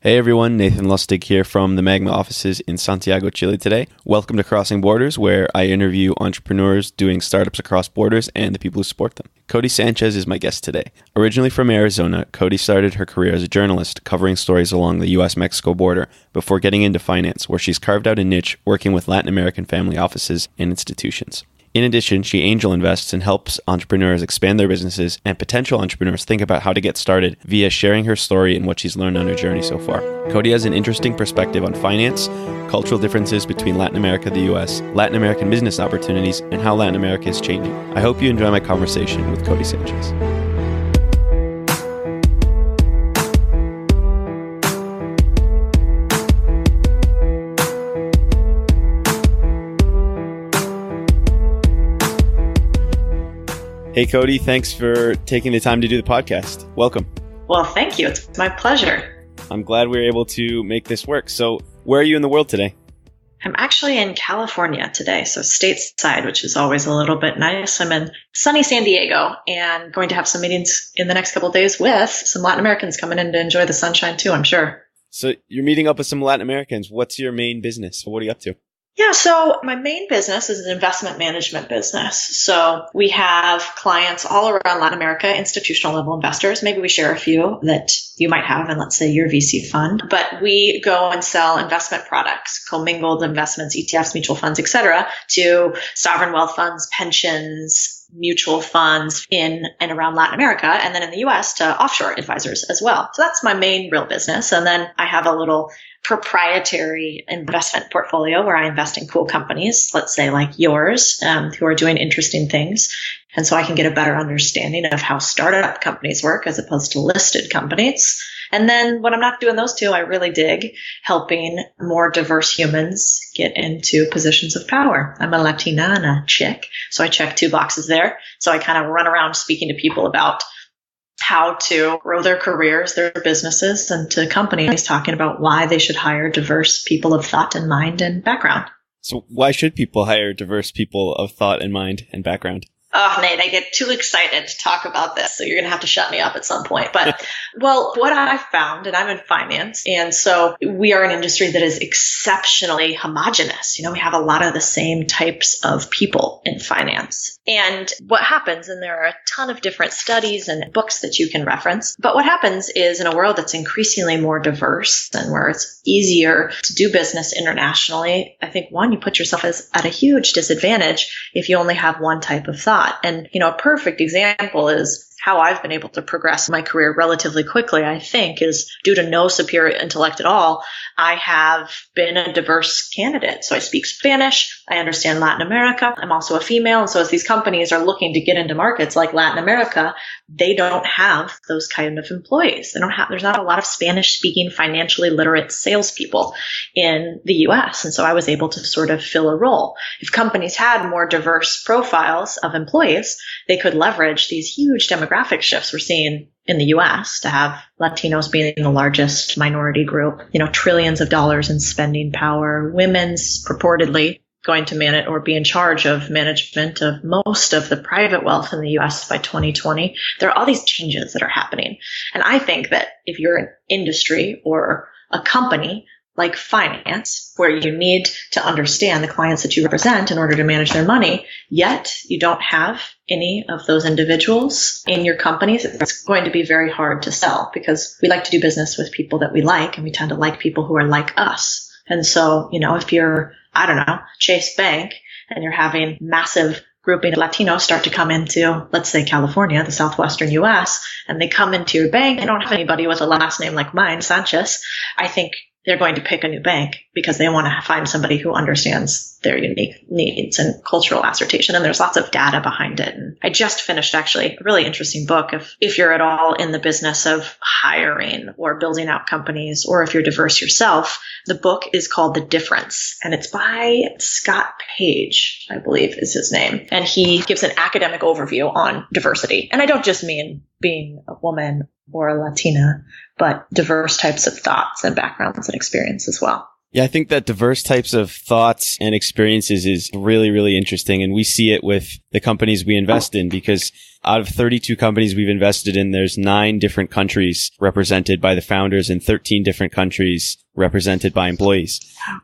Hey everyone, Nathan Lustig here from the Magma offices in Santiago, Chile today. Welcome to Crossing Borders, where I interview entrepreneurs doing startups across borders and the people who support them. Codie Sanchez is my guest today. Originally from Arizona, Codie started her career as a journalist covering stories along the US-Mexico border before getting into finance, where she's carved out a niche working with Latin American family offices and institutions. In addition, she angel invests and helps entrepreneurs expand their businesses and potential entrepreneurs think about how to get started via sharing her story and what she's learned on her journey so far. Codie has an interesting perspective on finance, cultural differences between Latin America, the US, Latin American business opportunities, and how Latin America is changing. I hope you enjoy my conversation with Codie Sanchez. Hey, Codie, thanks for taking the time to do the podcast. Welcome. Well, thank you. It's my pleasure. I'm glad we were able to make this work. So where are you in the world today? I'm actually in California today, so stateside, which is always a little bit nice. I'm in sunny San Diego and going to have some meetings in the next couple of days with some Latin Americans coming in to enjoy the sunshine too, I'm sure. So you're meeting up with some Latin Americans. What's your main business? What are you up to? Yeah, so my main business is an investment management business. So we have clients all around Latin America, institutional level investors. Maybe we share a few that you might have in, let's say, your VC fund. But we go and sell investment products, commingled investments, ETFs, mutual funds, et cetera, to sovereign wealth funds, pensions, mutual funds in and around Latin America, and then in the US to offshore advisors as well. So that's my main real business. And then I have a little proprietary investment portfolio where I invest in cool companies, let's say like yours, who are doing interesting things. And so I can get a better understanding of how startup companies work as opposed to listed companies. And then when I'm not doing those two, I really dig helping more diverse humans get into positions of power. I'm a Latina and a chick, so I check two boxes there. So I kind of run around speaking to people about how to grow their careers, their businesses, and to companies talking about why they should hire diverse people of thought and mind and background. So why should people hire diverse people of thought and mind and background? Oh, Nate, I get too excited to talk about this, so you're going to have to shut me up at some point. But, well, what I've found, and I'm in finance, and so we are an industry that is exceptionally homogenous. You know, we have a lot of the same types of people in finance. And what happens, and there are a ton of different studies and books that you can reference, but what happens is in a world that's increasingly more diverse and where it's easier to do business internationally, I think, one, you put yourself at a huge disadvantage if you only have one type of thought. And, you know, a perfect example is how I've been able to progress my career relatively quickly, I think, is due to no superior intellect at all. I have been a diverse candidate. So I speak Spanish. I understand Latin America. I'm also a female. And so as these companies are looking to get into markets like Latin America, they don't have those kind of employees. There's not a lot of Spanish speaking, financially literate salespeople in the US. And so I was able to sort of fill a role. If companies had more diverse profiles of employees, they could leverage these huge demographic shifts we're seeing in the US to have Latinos being the largest minority group, you know, trillions of dollars in spending power, women's purportedly going to manage or be in charge of management of most of the private wealth in the US by 2020. There are all these changes that are happening. And I think that if you're an industry or a company like finance, where you need to understand the clients that you represent in order to manage their money, yet you don't have any of those individuals in your companies, it's going to be very hard to sell because we like to do business with people that we like, and we tend to like people who are like us. And so, you know, if you're, I don't know, Chase Bank, and you're having massive grouping of Latinos start to come into, let's say, California, the southwestern U.S., and they come into your bank, they don't have anybody with a last name like mine, Sanchez, I think they're going to pick a new bank because they want to find somebody who understands their unique needs and cultural assertion. And there's lots of data behind it. And I just finished actually a really interesting book. If you're at all in the business of hiring or building out companies, or if you're diverse yourself, the book is called The Difference. And it's by Scott Page, I believe is his name. And he gives an academic overview on diversity. And I don't just mean being a woman or a Latina, but diverse types of thoughts and backgrounds and experience as well. Yeah, I think that diverse types of thoughts and experiences is really, really interesting. And we see it with the companies we invest in, because out of 32 companies we've invested in, there's 9 different countries represented by the founders and 13 different countries represented by employees.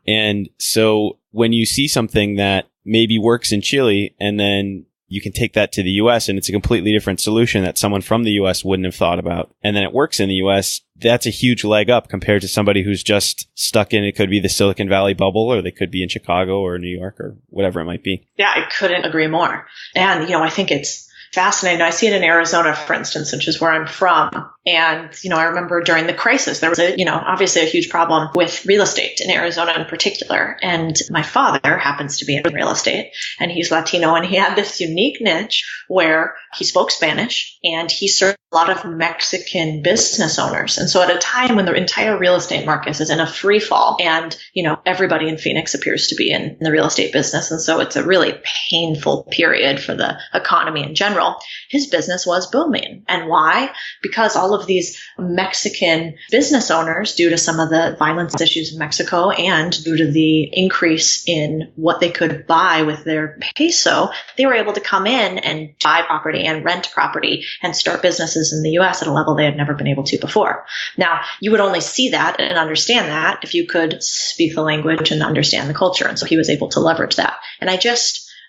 And so when you see something that maybe works in Chile, and then you can take that to the US and it's a completely different solution that someone from the US wouldn't have thought about, and then it works in the US, that's a huge leg up compared to somebody who's just stuck in, it could be the Silicon Valley bubble, or they could be in Chicago or New York or whatever it might be. Yeah, I couldn't agree more. And, I think it's fascinating. I see it in Arizona, for instance, which is where I'm from. And, I remember during the crisis, there was obviously a huge problem with real estate in Arizona in particular. And my father happens to be in real estate, and he's Latino, and he had this unique niche where he spoke Spanish and he served a lot of Mexican business owners. And so at a time when the entire real estate market is in a free fall, and, everybody in Phoenix appears to be in the real estate business. And so it's a really painful period for the economy in general. His business was booming. And why? Because all of these Mexican business owners, due to some of the violence issues in Mexico and due to the increase in what they could buy with their peso, they were able to come in and buy property and rent property and start businesses in the U.S. at a level they had never been able to before. Now, you would only see that and understand that if you could speak the language and understand the culture. And so he was able to leverage that. And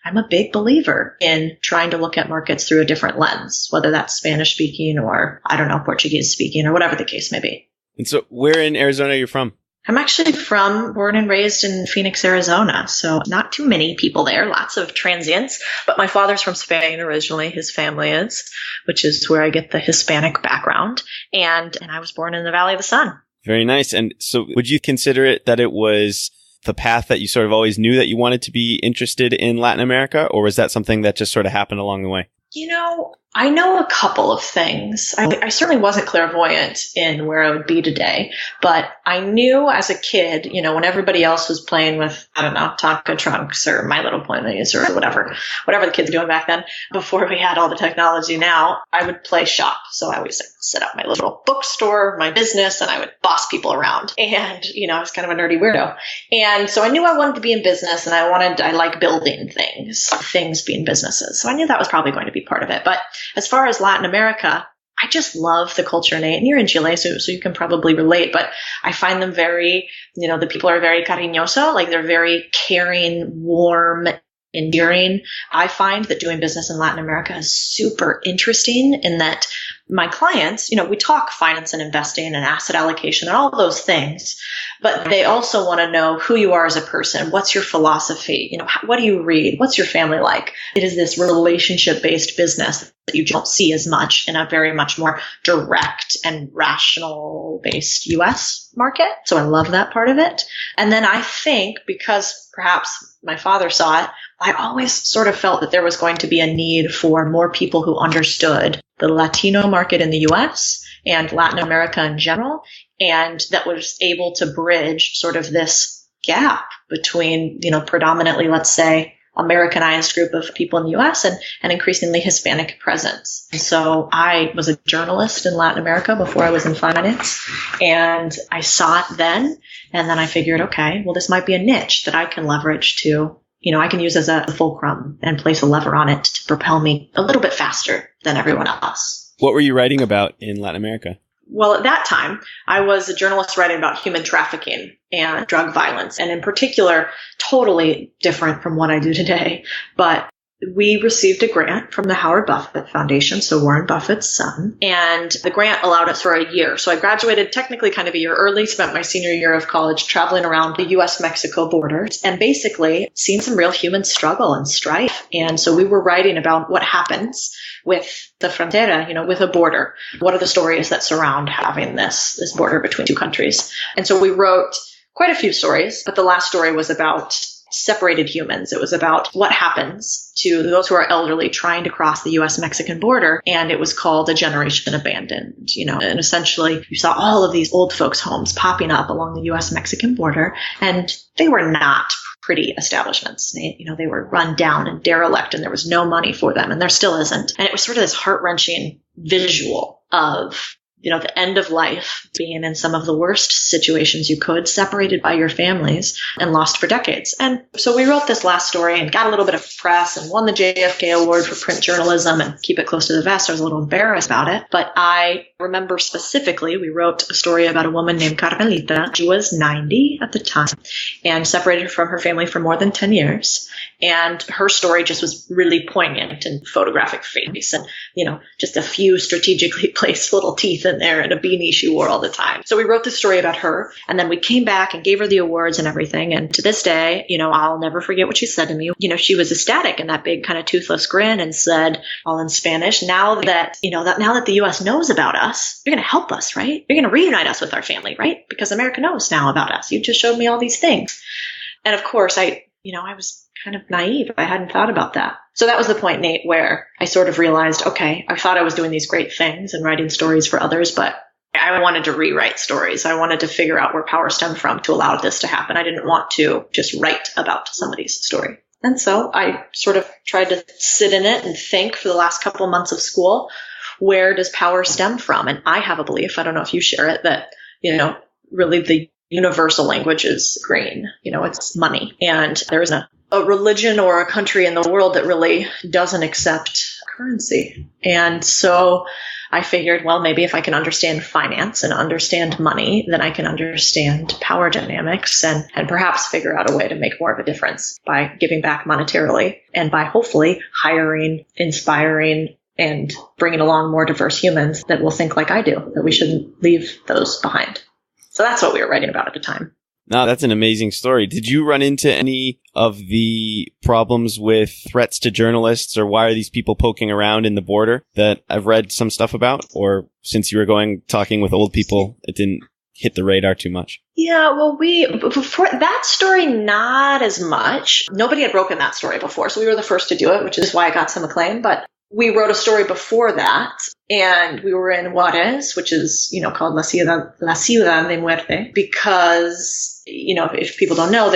I'm a big believer in trying to look at markets through a different lens, whether that's Spanish speaking or, Portuguese speaking or whatever the case may be. And so where in Arizona are you from? I'm actually born and raised in Phoenix, Arizona. So not too many people there, lots of transients. But my father's from Spain originally, his family is, which is where I get the Hispanic background. And I was born in the Valley of the Sun. Very nice. And so would you consider it that it was the path that you sort of always knew that you wanted to be interested in Latin America, or was that something that just sort of happened along the way? I know a couple of things. I certainly wasn't clairvoyant in where I would be today, but I knew as a kid, when everybody else was playing with, Tonka trunks or My Little Ponies or whatever the kids were doing back then, before we had all the technology now, I would play shop. So I always set up my little bookstore, my business, and I would boss people around. And, I was kind of a nerdy weirdo. And so I knew I wanted to be in business, and I like building things being businesses. So I knew that was probably going to be part of it. But as far as Latin America, I just love the culture in it. And you're in Chile, so you can probably relate. But I find them very, the people are very cariñoso, like they're very caring, warm, endearing. I find that doing business in Latin America is super interesting in that my clients, we talk finance and investing and asset allocation and all those things, but they also want to know who you are as a person. What's your philosophy? What do you read? What's your family like? It is this relationship-based business that you don't see as much in a very much more direct and rational-based U.S. market. So I love that part of it. And then I think because perhaps my father saw it, I always sort of felt that there was going to be a need for more people who understood the Latino market in the U.S. and Latin America in general, and that was able to bridge sort of this gap between, predominantly, let's say, Americanized group of people in the U.S. and increasingly Hispanic presence. And so I was a journalist in Latin America before I was in finance, and I saw it then, and then I figured, okay, well, this might be a niche that I can leverage to, I can use as a fulcrum and place a lever on it to propel me a little bit faster than everyone else. What were you writing about in Latin America? Well, at that time, I was a journalist writing about human trafficking and drug violence, and in particular, totally different from what I do today. But we received a grant from the Howard Buffett Foundation, so Warren Buffett's son, and the grant allowed us for a year. So I graduated technically kind of a year early, spent my senior year of college traveling around the U.S.-Mexico border, and basically seen some real human struggle and strife. And so we were writing about what happens with the frontera, with a border. What are the stories that surround having this border between two countries? And so we wrote quite a few stories, but the last story was about separated humans. It was about what happens to those who are elderly trying to cross the U.S.-Mexican border, and it was called A Generation Abandoned, and essentially you saw all of these old folks' homes popping up along the U.S.-Mexican border, and they were not pretty establishments. They were run down and derelict, and there was no money for them, and there still isn't. And it was sort of this heart-wrenching visual of the end of life, being in some of the worst situations you could, separated by your families and lost for decades. And so we wrote this last story and got a little bit of press and won the JFK Award for print journalism, and keep it close to the vest. I was a little embarrassed about it, but I remember specifically we wrote a story about a woman named Carmelita. She was 90 at the time and separated from her family for more than 10 years. And her story just was really poignant and photographic face and, just a few strategically placed little teeth in there and a beanie she wore all the time. So we wrote this story about her, and then we came back and gave her the awards and everything. And to this day, I'll never forget what she said to me. She was ecstatic in that big kind of toothless grin and said, all in Spanish, now that the U.S. knows about us, you're going to help us, right? You're going to reunite us with our family, right? Because America knows now about us. You just showed me all these things. And of course, I was kind of naive. I hadn't thought about that. So that was the point, Nate, where I sort of realized, okay, I thought I was doing these great things and writing stories for others, but I wanted to rewrite stories. I wanted to figure out where power stemmed from to allow this to happen. I didn't want to just write about somebody's story. And so I sort of tried to sit in it and think for the last couple months of school, where does power stem from? And I have a belief, I don't know if you share it, that, really the universal language is green. It's money. And there isn't a religion or a country in the world that really doesn't accept currency. And so I figured, well, maybe if I can understand finance and understand money, then I can understand power dynamics and perhaps figure out a way to make more of a difference by giving back monetarily and by hopefully hiring, inspiring, and bringing along more diverse humans that will think like I do, that we shouldn't leave those behind. So that's what we were writing about at the time. No, that's an amazing story. Did you run into any of the problems with threats to journalists, or why are these people poking around in the border that I've read some stuff about? Or since you were talking with old people, it didn't hit the radar too much? Yeah, well, before that story, not as much. Nobody had broken that story before, so we were the first to do it, which is why I got some acclaim. But we wrote a story before that, and we were in Juarez, which is, called La Ciudad de Muerte, because, if people don't know,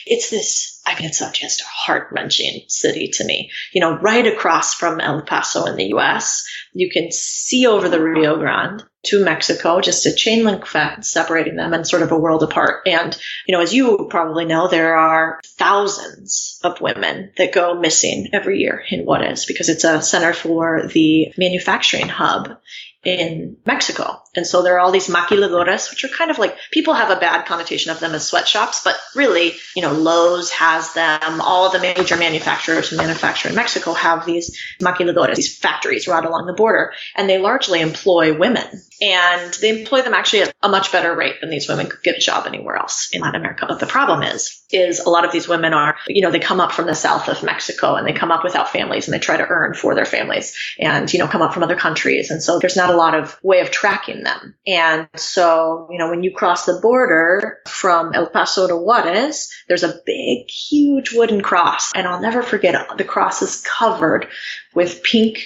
it's just a heart-wrenching city to me. Right across from El Paso in the U.S., you can see over the Rio Grande to Mexico, just a chain link fence separating them and sort of a world apart. And, as you probably know, there are thousands of women that go missing every year in Juarez because it's a center for the manufacturing hub in Mexico. And so there are all these maquiladoras, which are kind of like, people have a bad connotation of them as sweatshops, but really, Lowe's has them. All the major manufacturers who manufacture in Mexico have these maquiladoras, these factories right along the border, and they largely employ women. And they employ them actually at a much better rate than these women could get a job anywhere else in Latin America. But the problem is a lot of these women are, they come up from the south of Mexico and they come up without families and they try to earn for their families and, come up from other countries. And so there's not a lot of way of tracking them. And so, when you cross the border from El Paso to Juarez, there's a big, huge wooden cross. And I'll never forget, the cross is covered with pink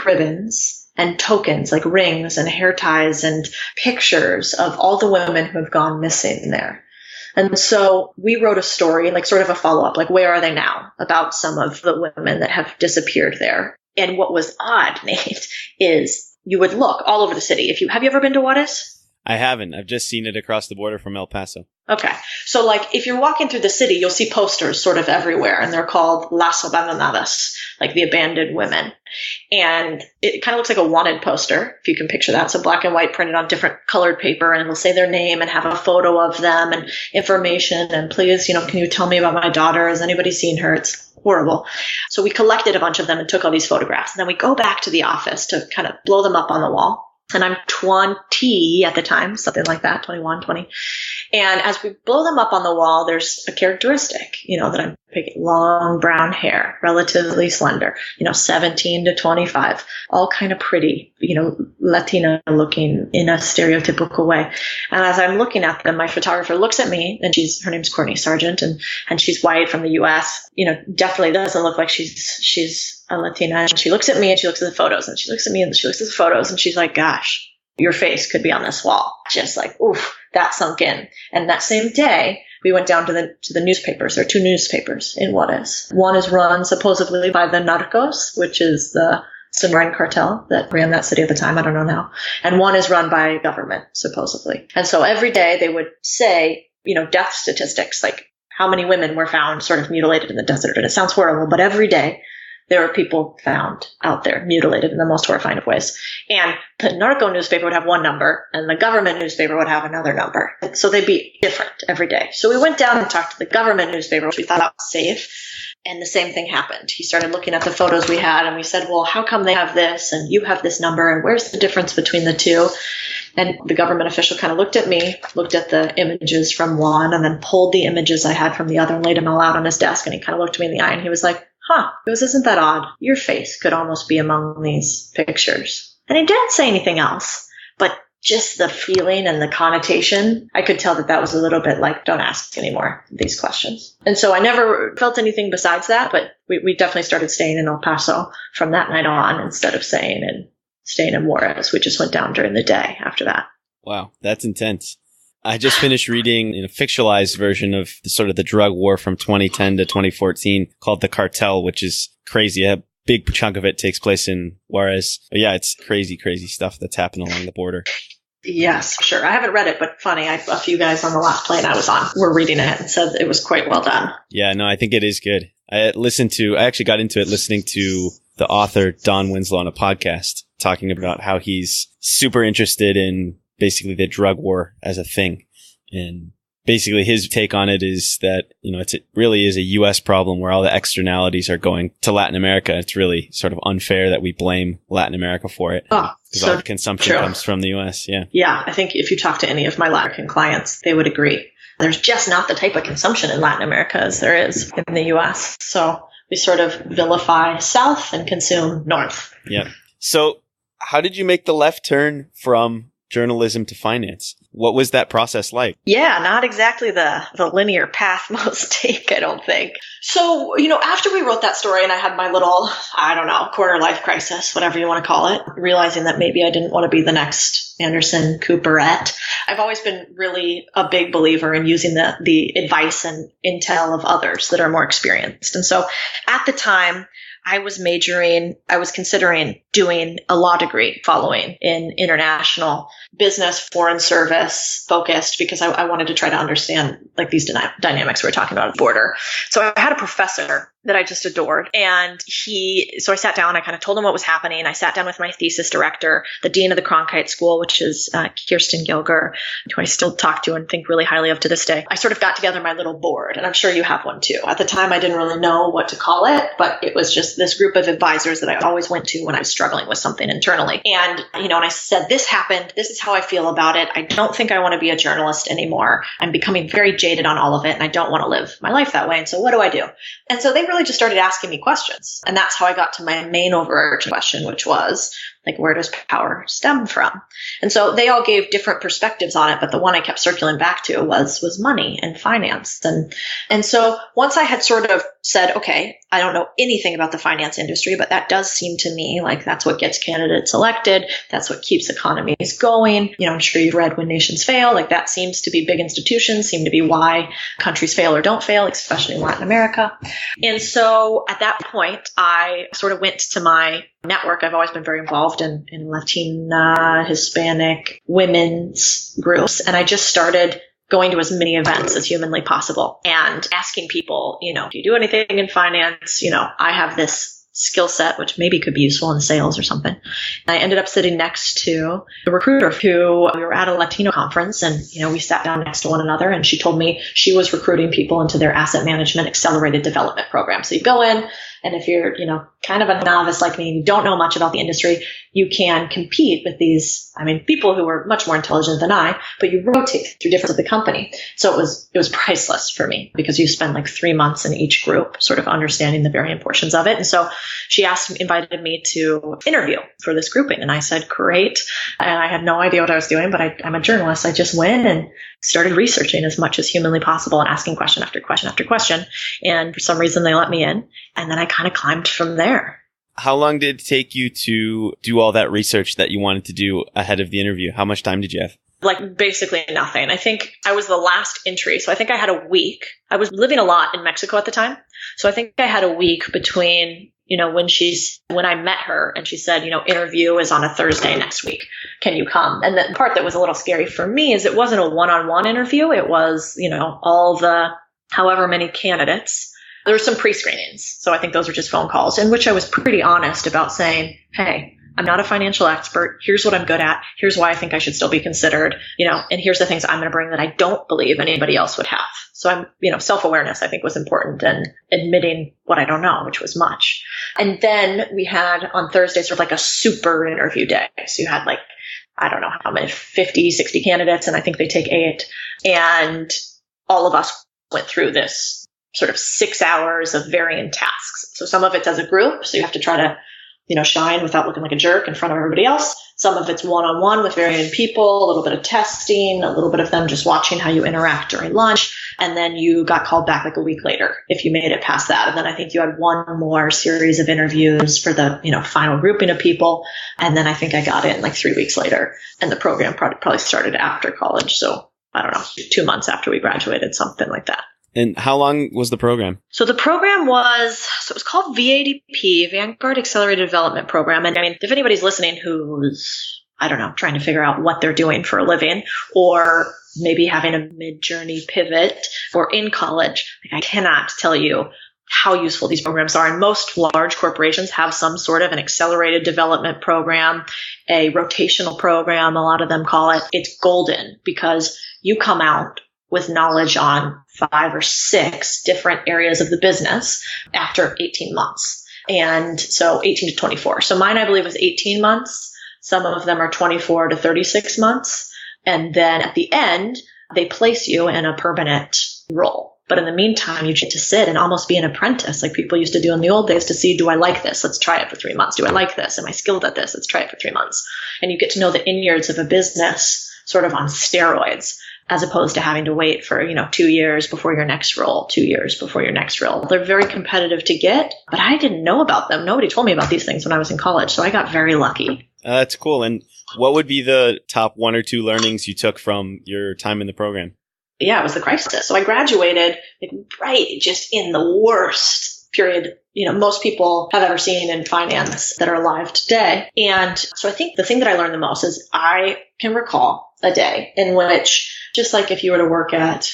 ribbons and tokens like rings and hair ties and pictures of all the women who have gone missing there. And so we wrote a story, like sort of a follow-up, like where are they now, about some of the women that have disappeared there. And what was odd, Nate, is you would look all over the city. Have you ever been to Juarez? I haven't. I've just seen it across the border from El Paso. Okay. So like if you're walking through the city, you'll see posters sort of everywhere, and they're called Las Abandonadas, like the abandoned women. And it kind of looks like a wanted poster, if you can picture that. So black and white printed on different colored paper, and it'll say their name and have a photo of them and information. And please, can you tell me about my daughter? Has anybody seen her? It's horrible. So we collected a bunch of them and took all these photographs. And then we go back to the office to kind of blow them up on the wall. And I'm 20 at the time, something like that, 21, 20. And as we blow them up on the wall, there's a characteristic, that I'm picking: long brown hair, relatively slender, 17 to 25, all kind of pretty, Latina looking in a stereotypical way. And as I'm looking at them, my photographer looks at me, and her name's Courtney Sargent, and she's white from the US, definitely doesn't look like she's a Latina. And she looks at me and she looks at the photos, and she looks at me and she looks at the photos, and she's like, gosh, your face could be on this wall. Just like, oof, that sunk in. And that same day, we went down to the newspapers. There are two newspapers in Juarez. One is run supposedly by the Narcos, which is the Sinaloa Cartel that ran that city at the time. I don't know now. And one is run by government, supposedly. And so every day they would say, death statistics, like how many women were found sort of mutilated in the desert. And it sounds horrible, but every day there were people found out there mutilated in the most horrifying of ways. And the narco newspaper would have one number and the government newspaper would have another number. So they'd be different every day. So we went down and talked to the government newspaper, which we thought was safe. And the same thing happened. He started looking at the photos we had and we said, well, how come they have this and you have this number and where's the difference between the two? And the government official kind of looked at me, looked at the images from one and then pulled the images I had from the other and laid them all out on his desk. And he kind of looked me in the eye and he was like, he goes, isn't that odd? Your face could almost be among these pictures. And he didn't say anything else, but just the feeling and the connotation, I could tell that was a little bit like, don't ask any more of these questions. And so I never felt anything besides that, but we definitely started staying in El Paso from that night on instead of staying in Juarez. We just went down during the day after that. Wow, that's intense. I just finished reading a fictionalized version of sort of the drug war from 2010 to 2014 called The Cartel, which is crazy. A big chunk of it takes place in Juarez. But yeah, it's crazy, crazy stuff that's happened along the border. Yes, sure. I haven't read it, but funny. A few guys on the last plane I was on were reading it and said it was quite well done. Yeah, no, I think it is good. I actually got into it listening to the author Don Winslow on a podcast talking about how he's super interested in basically the drug war as a thing. And basically his take on it is that, it really is a U.S. problem where all the externalities are going to Latin America. It's really sort of unfair that we blame Latin America for it. Because all the consumption comes from the U.S. Yeah. Yeah. I think if you talk to any of my Latin American clients, they would agree. There's just not the type of consumption in Latin America as there is in the U.S. So we sort of vilify South and consume North. Yeah. So how did you make the left turn from journalism to finance? What was that process like? Yeah, not exactly the linear path most take, I don't think. So, after we wrote that story and I had my little, quarter life crisis, whatever you want to call it, realizing that maybe I didn't want to be the next Anderson Cooperette. I've always been really a big believer in using the advice and intel of others that are more experienced. And so at the time, I was considering doing a law degree following in international business, foreign service focused, because I wanted to try to understand these dynamics we were talking about at the border. So I had a professor that I just adored. And so I sat down, I kind of told him what was happening. I sat down with my thesis director, the dean of the Cronkite School, which is Kirsten Gilger, who I still talk to and think really highly of to this day. I sort of got together my little board, and I'm sure you have one too. At the time, I didn't really know what to call it, but it was just this group of advisors that I always went to when I was struggling with something internally. And, and I said, this happened. This is how I feel about it. I don't think I want to be a journalist anymore. I'm becoming very jaded on all of it, and I don't want to live my life that way. And so what do I do? And so they really just started asking me questions. And that's how I got to my main overarching question, which was, where does power stem from? And so they all gave different perspectives on it, but the one I kept circling back to was money and finance. And so once I had sort of said, okay, I don't know anything about the finance industry, but that does seem to me like that's what gets candidates elected. That's what keeps economies going. I'm sure you've read When Nations Fail. That seems to be big institutions, seem to be why countries fail or don't fail, especially in Latin America. And so at that point, I sort of went to my network. I've always been very involved in Latina, Hispanic, women's groups. And I just started going to as many events as humanly possible and asking people, do you do anything in finance? I have this skill set, which maybe could be useful in sales or something. And I ended up sitting next to a recruiter who we were at a Latino conference, and, we sat down next to one another, and she told me she was recruiting people into their asset management accelerated development program. So you go in, and if you're, kind of a novice like me and you don't know much about the industry, you can compete with these, people who were much more intelligent than I, but you rotate through different of the company. So it was priceless for me because you spend 3 months in each group sort of understanding the varying portions of it. And so she invited me to interview for this grouping. And I said, great. And I had no idea what I was doing, but I'm a journalist. I just went and started researching as much as humanly possible and asking question after question after question. And for some reason, they let me in. And then I kind of climbed from there. How long did it take you to do all that research that you wanted to do ahead of the interview? How much time did you have? Basically nothing. I think I was the last entry. So I think I had a week. I was living a lot in Mexico at the time. So I think I had a week between when I met her and she said, interview is on a Thursday next week. Can you come? And the part that was a little scary for me is it wasn't a one-on-one interview. It was, all the however many candidates. There were some pre-screenings. So I think those were just phone calls in which I was pretty honest about saying, hey, I'm not a financial expert. Here's what I'm good at. Here's why I think I should still be considered, and here's the things I'm going to bring that I don't believe anybody else would have. So I'm, self-awareness, I think, was important, and admitting what I don't know, which was much. And then we had on Thursday sort of like a super interview day. So you had I don't know how many, 50, 60 candidates, and I think they take 8. And all of us went through this sort of 6 hours of varying tasks. So some of it's as a group. So you have to try to shine without looking like a jerk in front of everybody else. Some of it's one-on-one with varying people, a little bit of testing, a little bit of them just watching how you interact during lunch. And then you got called back a week later if you made it past that. And then I think you had one more series of interviews for the, final grouping of people. And then I think I got in 3 weeks later, and the program probably started after college. So I don't know, 2 months after we graduated, something like that. And how long was the program? So the program it was called VADP, Vanguard Accelerated Development Program. And if anybody's listening who's, trying to figure out what they're doing for a living, or maybe having a mid-journey pivot, or in college, I cannot tell you how useful these programs are. And most large corporations have some sort of an accelerated development program, a rotational program, a lot of them call it. It's golden because you come out with knowledge on 5 or 6 different areas of the business after 18 months. And so 18 to 24. So mine, I believe, was 18 months. Some of them are 24 to 36 months. And then at the end, they place you in a permanent role. But in the meantime, you get to sit and almost be an apprentice like people used to do in the old days to see, do I like this? Let's try it for 3 months. Do I like this? Am I skilled at this? Let's try it for 3 months. And you get to know the innards of a business sort of on steroids, as opposed to having to wait for, 2 years before your next role, 2 years before your next role. They're very competitive to get, but I didn't know about them. Nobody told me about these things when I was in college, so I got very lucky. That's cool. And what would be the top 1 or 2 learnings you took from your time in the program? Yeah, it was the crisis. So I graduated right just in the worst period most people have ever seen in finance that are alive today. And so I think the thing that I learned the most is I can recall a day in which, just like if you were to work at,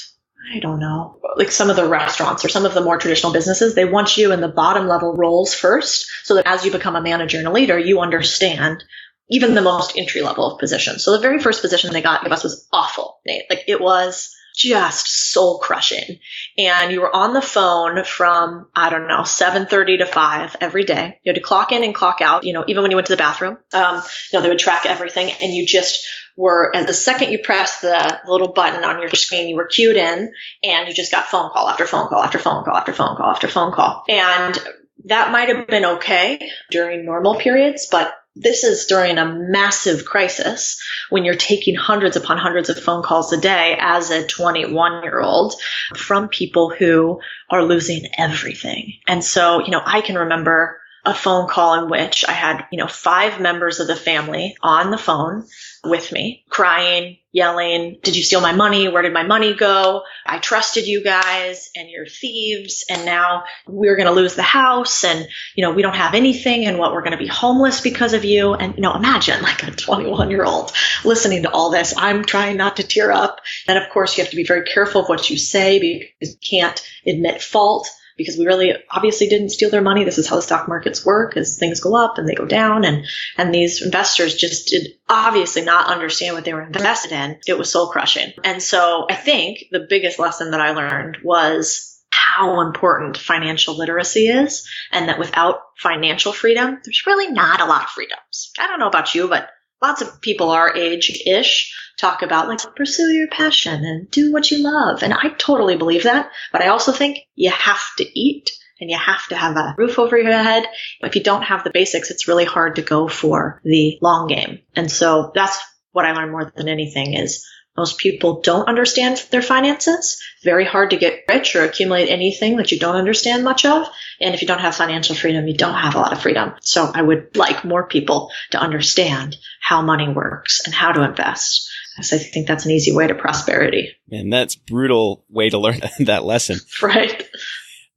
I don't know, some of the restaurants or some of the more traditional businesses, they want you in the bottom level roles first, so that as you become a manager and a leader, you understand even the most entry level of positions. So the very first position they gave us was awful, Nate. It was just soul crushing. And you were on the phone from, 7:30 to 5 every day. You had to clock in and clock out, even when you went to the bathroom. They would track everything, and you just were, as the second you pressed the little button on your screen, you were cued in, and you just got phone call after phone call after phone call after phone call after phone call. And that might have been okay during normal periods, but this is during a massive crisis when you're taking hundreds upon hundreds of phone calls a day as a 21-year-old from people who are losing everything. And so, I can remember a phone call in which I had, 5 members of the family on the phone with me, crying, yelling, did you steal my money? Where did my money go? I trusted you guys and you're thieves. And now we're going to lose the house and, we don't have anything and we're going to be homeless because of you. And, imagine like a 21-year-old listening to all this. I'm trying not to tear up. And of course, you have to be very careful of what you say because you can't admit fault. Because we really obviously didn't steal their money. This is how the stock markets work, as things go up and they go down. And these investors just did obviously not understand what they were invested in. It was soul crushing. And so I think the biggest lesson that I learned was how important financial literacy is, and that without financial freedom, there's really not a lot of freedoms. I don't know about you, but lots of people our age-ish talk about pursue your passion and do what you love. And I totally believe that. But I also think you have to eat and you have to have a roof over your head. If you don't have the basics, it's really hard to go for the long game. And so that's what I learned more than anything is most people don't understand their finances. Very hard to get rich or accumulate anything that you don't understand much of. And if you don't have financial freedom, you don't have a lot of freedom. So I would like more people to understand how money works and how to invest. So I think that's an easy way to prosperity. And that's brutal way to learn that lesson. Right.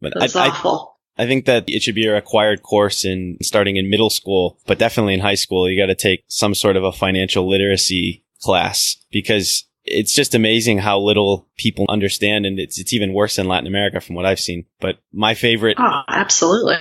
But that's awful. I think that it should be a required course in starting in middle school, but definitely in high school, you got to take some sort of a financial literacy class, because it's just amazing how little people understand. And it's even worse in Latin America from what I've seen. But my favorite, absolutely.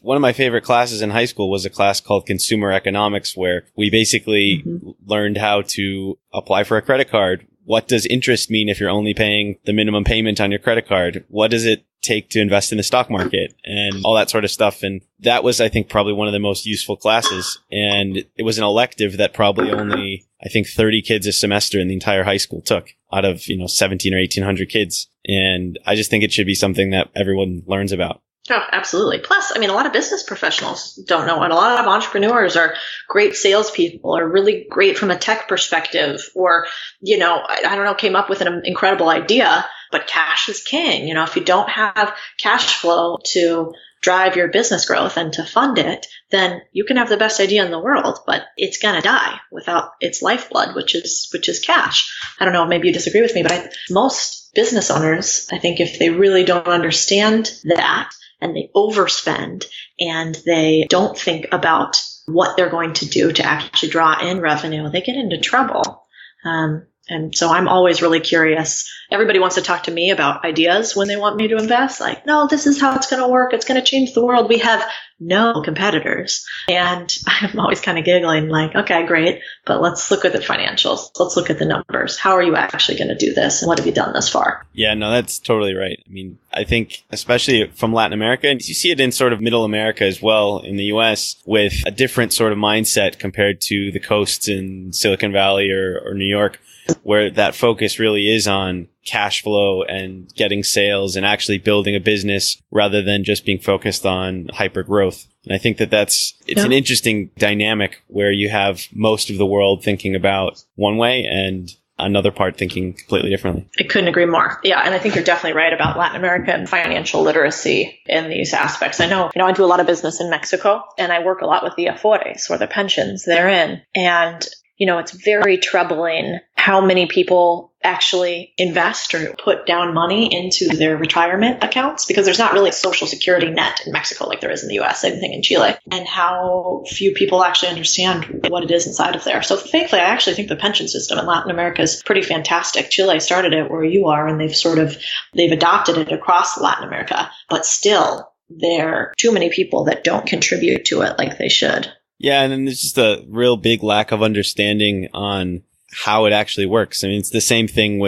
One of my favorite classes in high school was a class called Consumer Economics, where we basically learned how to apply for a credit card. What does interest mean if you're only paying the minimum payment on your credit card? What does it take to invest in the stock market and all that sort of stuff? And that was, I think, probably one of the most useful classes. And it was an elective that probably only, I think, 30 kids a semester in the entire high school took out of, 17 or 1800 kids. And I just think it should be something that everyone learns about. Oh, absolutely. Plus, a lot of business professionals don't know it. A lot of entrepreneurs are great salespeople, are really great from a tech perspective, or, I don't know, came up with an incredible idea, but cash is king. If you don't have cash flow to drive your business growth and to fund it, then you can have the best idea in the world, but it's going to die without its lifeblood, which is cash. I don't know, maybe you disagree with me, but most business owners, I think if they really don't understand that, and they overspend and they don't think about what they're going to do to actually draw in revenue, they get into trouble. And so I'm always really curious. Everybody wants to talk to me about ideas when they want me to invest. Like, no, this is how it's going to work. It's going to change the world. We have no competitors. And I'm always kind of giggling like, okay, great. But let's look at the financials. Let's look at the numbers. How are you actually going to do this? And what have you done thus far? Yeah, no, that's totally right. I think especially from Latin America, and you see it in sort of middle America as well in the US, with a different sort of mindset compared to the coasts in Silicon Valley or New York, where that focus really is on cash flow and getting sales and actually building a business rather than just being focused on hyper growth. And I think that it's an interesting dynamic where you have most of the world thinking about one way and another part thinking completely differently. I couldn't agree more. Yeah. And I think you're definitely right about Latin America and financial literacy in these aspects. I know, I do a lot of business in Mexico, and I work a lot with the Afores, or the pensions they're in. And it's very troubling how many people actually invest or put down money into their retirement accounts, because there's not really a social security net in Mexico like there is in the US, same thing in Chile, and how few people actually understand what it is inside of there. So thankfully, I actually think the pension system in Latin America is pretty fantastic. Chile started it where you are, and they've adopted it across Latin America, but still there are too many people that don't contribute to it like they should. Yeah, and then there's just a real big lack of understanding on how it actually works. It's the same thing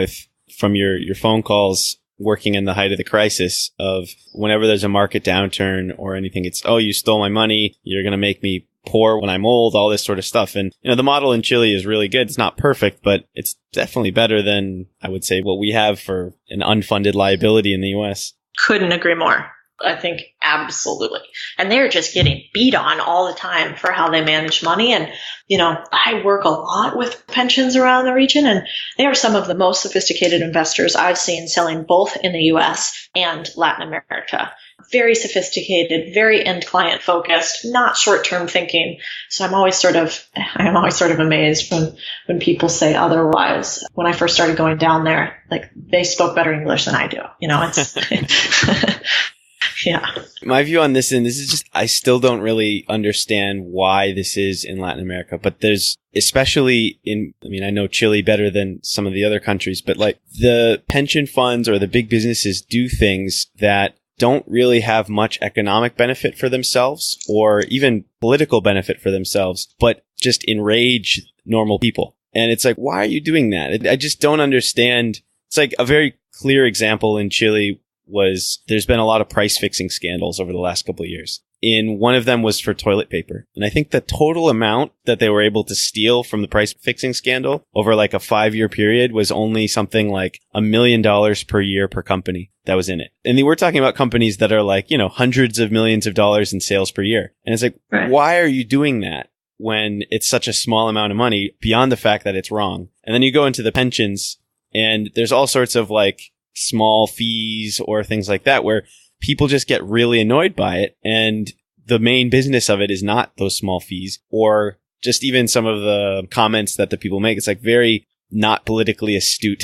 from your phone calls working in the height of the crisis of whenever there's a market downturn or anything, it's, oh, you stole my money, you're going to make me poor when I'm old, all this sort of stuff. And, the model in Chile is really good. It's not perfect, but it's definitely better than, I would say, what we have for an unfunded liability in the US. Couldn't agree more. I think absolutely. And they're just getting beat on all the time for how they manage money. And, I work a lot with pensions around the region, and they are some of the most sophisticated investors I've seen selling both in the US and Latin America. Very sophisticated, very end client focused, not short-term thinking. So I'm always sort of amazed when people say otherwise. When I first started going down there, like, they spoke better English than I do. It's yeah. My view on this, and this is just, I still don't really understand why this is in Latin America, but there's, especially I know Chile better than some of the other countries, but like the pension funds or the big businesses do things that don't really have much economic benefit for themselves or even political benefit for themselves, but just enrage normal people. And it's like, why are you doing that? I just don't understand. It's like a very clear example in Chile was there's been a lot of price fixing scandals over the last couple of years. One of them was for toilet paper. And I think the total amount that they were able to steal from the price fixing scandal over like a 5-year period was only something like $1 million per year per company that was in it. And we're talking about companies that are like, hundreds of millions of dollars in sales per year. And it's like, right. Why are you doing that when it's such a small amount of money beyond the fact that it's wrong? And then you go into the pensions, and there's all sorts of like small fees or things like that where people just get really annoyed by it. And the main business of it is not those small fees, or just even some of the comments that the people make. It's like very not politically astute.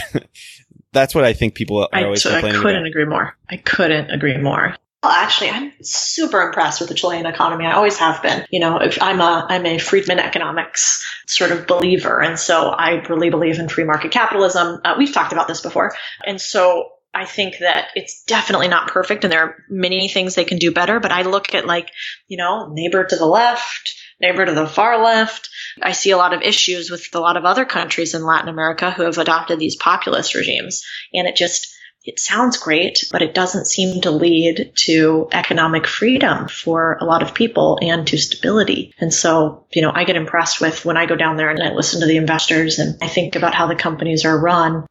That's what I think people are always complaining about. I couldn't agree more. Actually, I'm super impressed with the Chilean economy. I always have been. If I'm a Friedman economics sort of believer. And so I really believe in free market capitalism. We've talked about this before. And so I think that it's definitely not perfect and there are many things they can do better. But I look at neighbor to the left, neighbor to the far left. I see a lot of issues with a lot of other countries in Latin America who have adopted these populist regimes. And it sounds great, but it doesn't seem to lead to economic freedom for a lot of people and to stability. And so, I get impressed with when I go down there and I listen to the investors and I think about how the companies are run.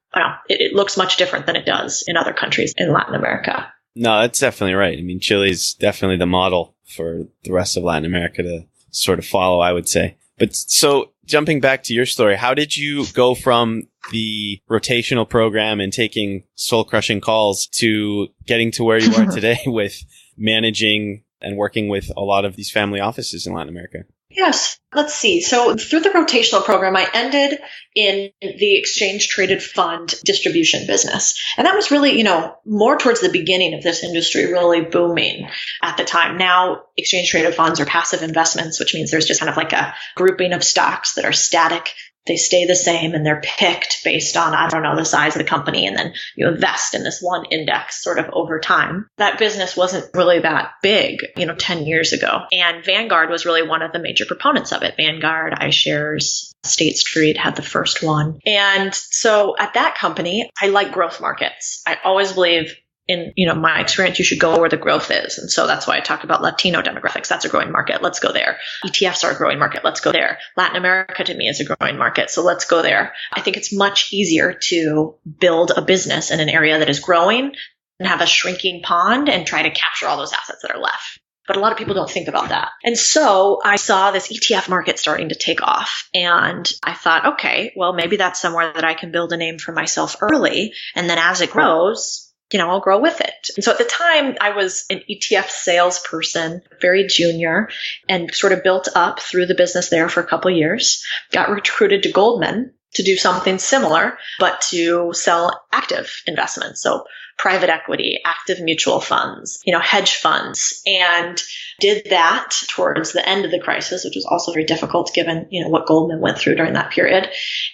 It looks much different than it does in other countries in Latin America. No, that's definitely right. I mean, Chile is definitely the model for the rest of Latin America to sort of follow, I would say. But so jumping back to your story, how did you go from the rotational program and taking soul-crushing calls to getting to where you are today with managing and working with a lot of these family offices in Latin America? Yes. Let's see. So through the rotational program, I ended in the exchange traded fund distribution business. And that was really, more towards the beginning of this industry really booming at the time. Now, exchange traded funds are passive investments, which means there's just kind of like a grouping of stocks that are static. They stay the same and they're picked based on, the size of the company. And then you invest in this one index sort of over time. That business wasn't really that big, 10 years ago. And Vanguard was really one of the major proponents of it. Vanguard, iShares, State Street had the first one. And so at that company, I like growth markets. I always believe in, my experience, you should go where the growth is. And so that's why I talked about Latino demographics. That's a growing market. Let's go there. ETFs are a growing market. Let's go there. Latin America to me is a growing market. So let's go there. I think it's much easier to build a business in an area that is growing and have a shrinking pond and try to capture all those assets that are left. But a lot of people don't think about that. And so I saw this ETF market starting to take off. And I thought, okay, well, maybe that's somewhere that I can build a name for myself early. And then as it grows, I'll grow with it. And so at the time, I was an ETF salesperson, very junior, and sort of built up through the business there for a couple of years. Got recruited to Goldman to do something similar, but to sell active investments. So private equity, active mutual funds, hedge funds, and did that towards the end of the crisis, which was also very difficult given, what Goldman went through during that period.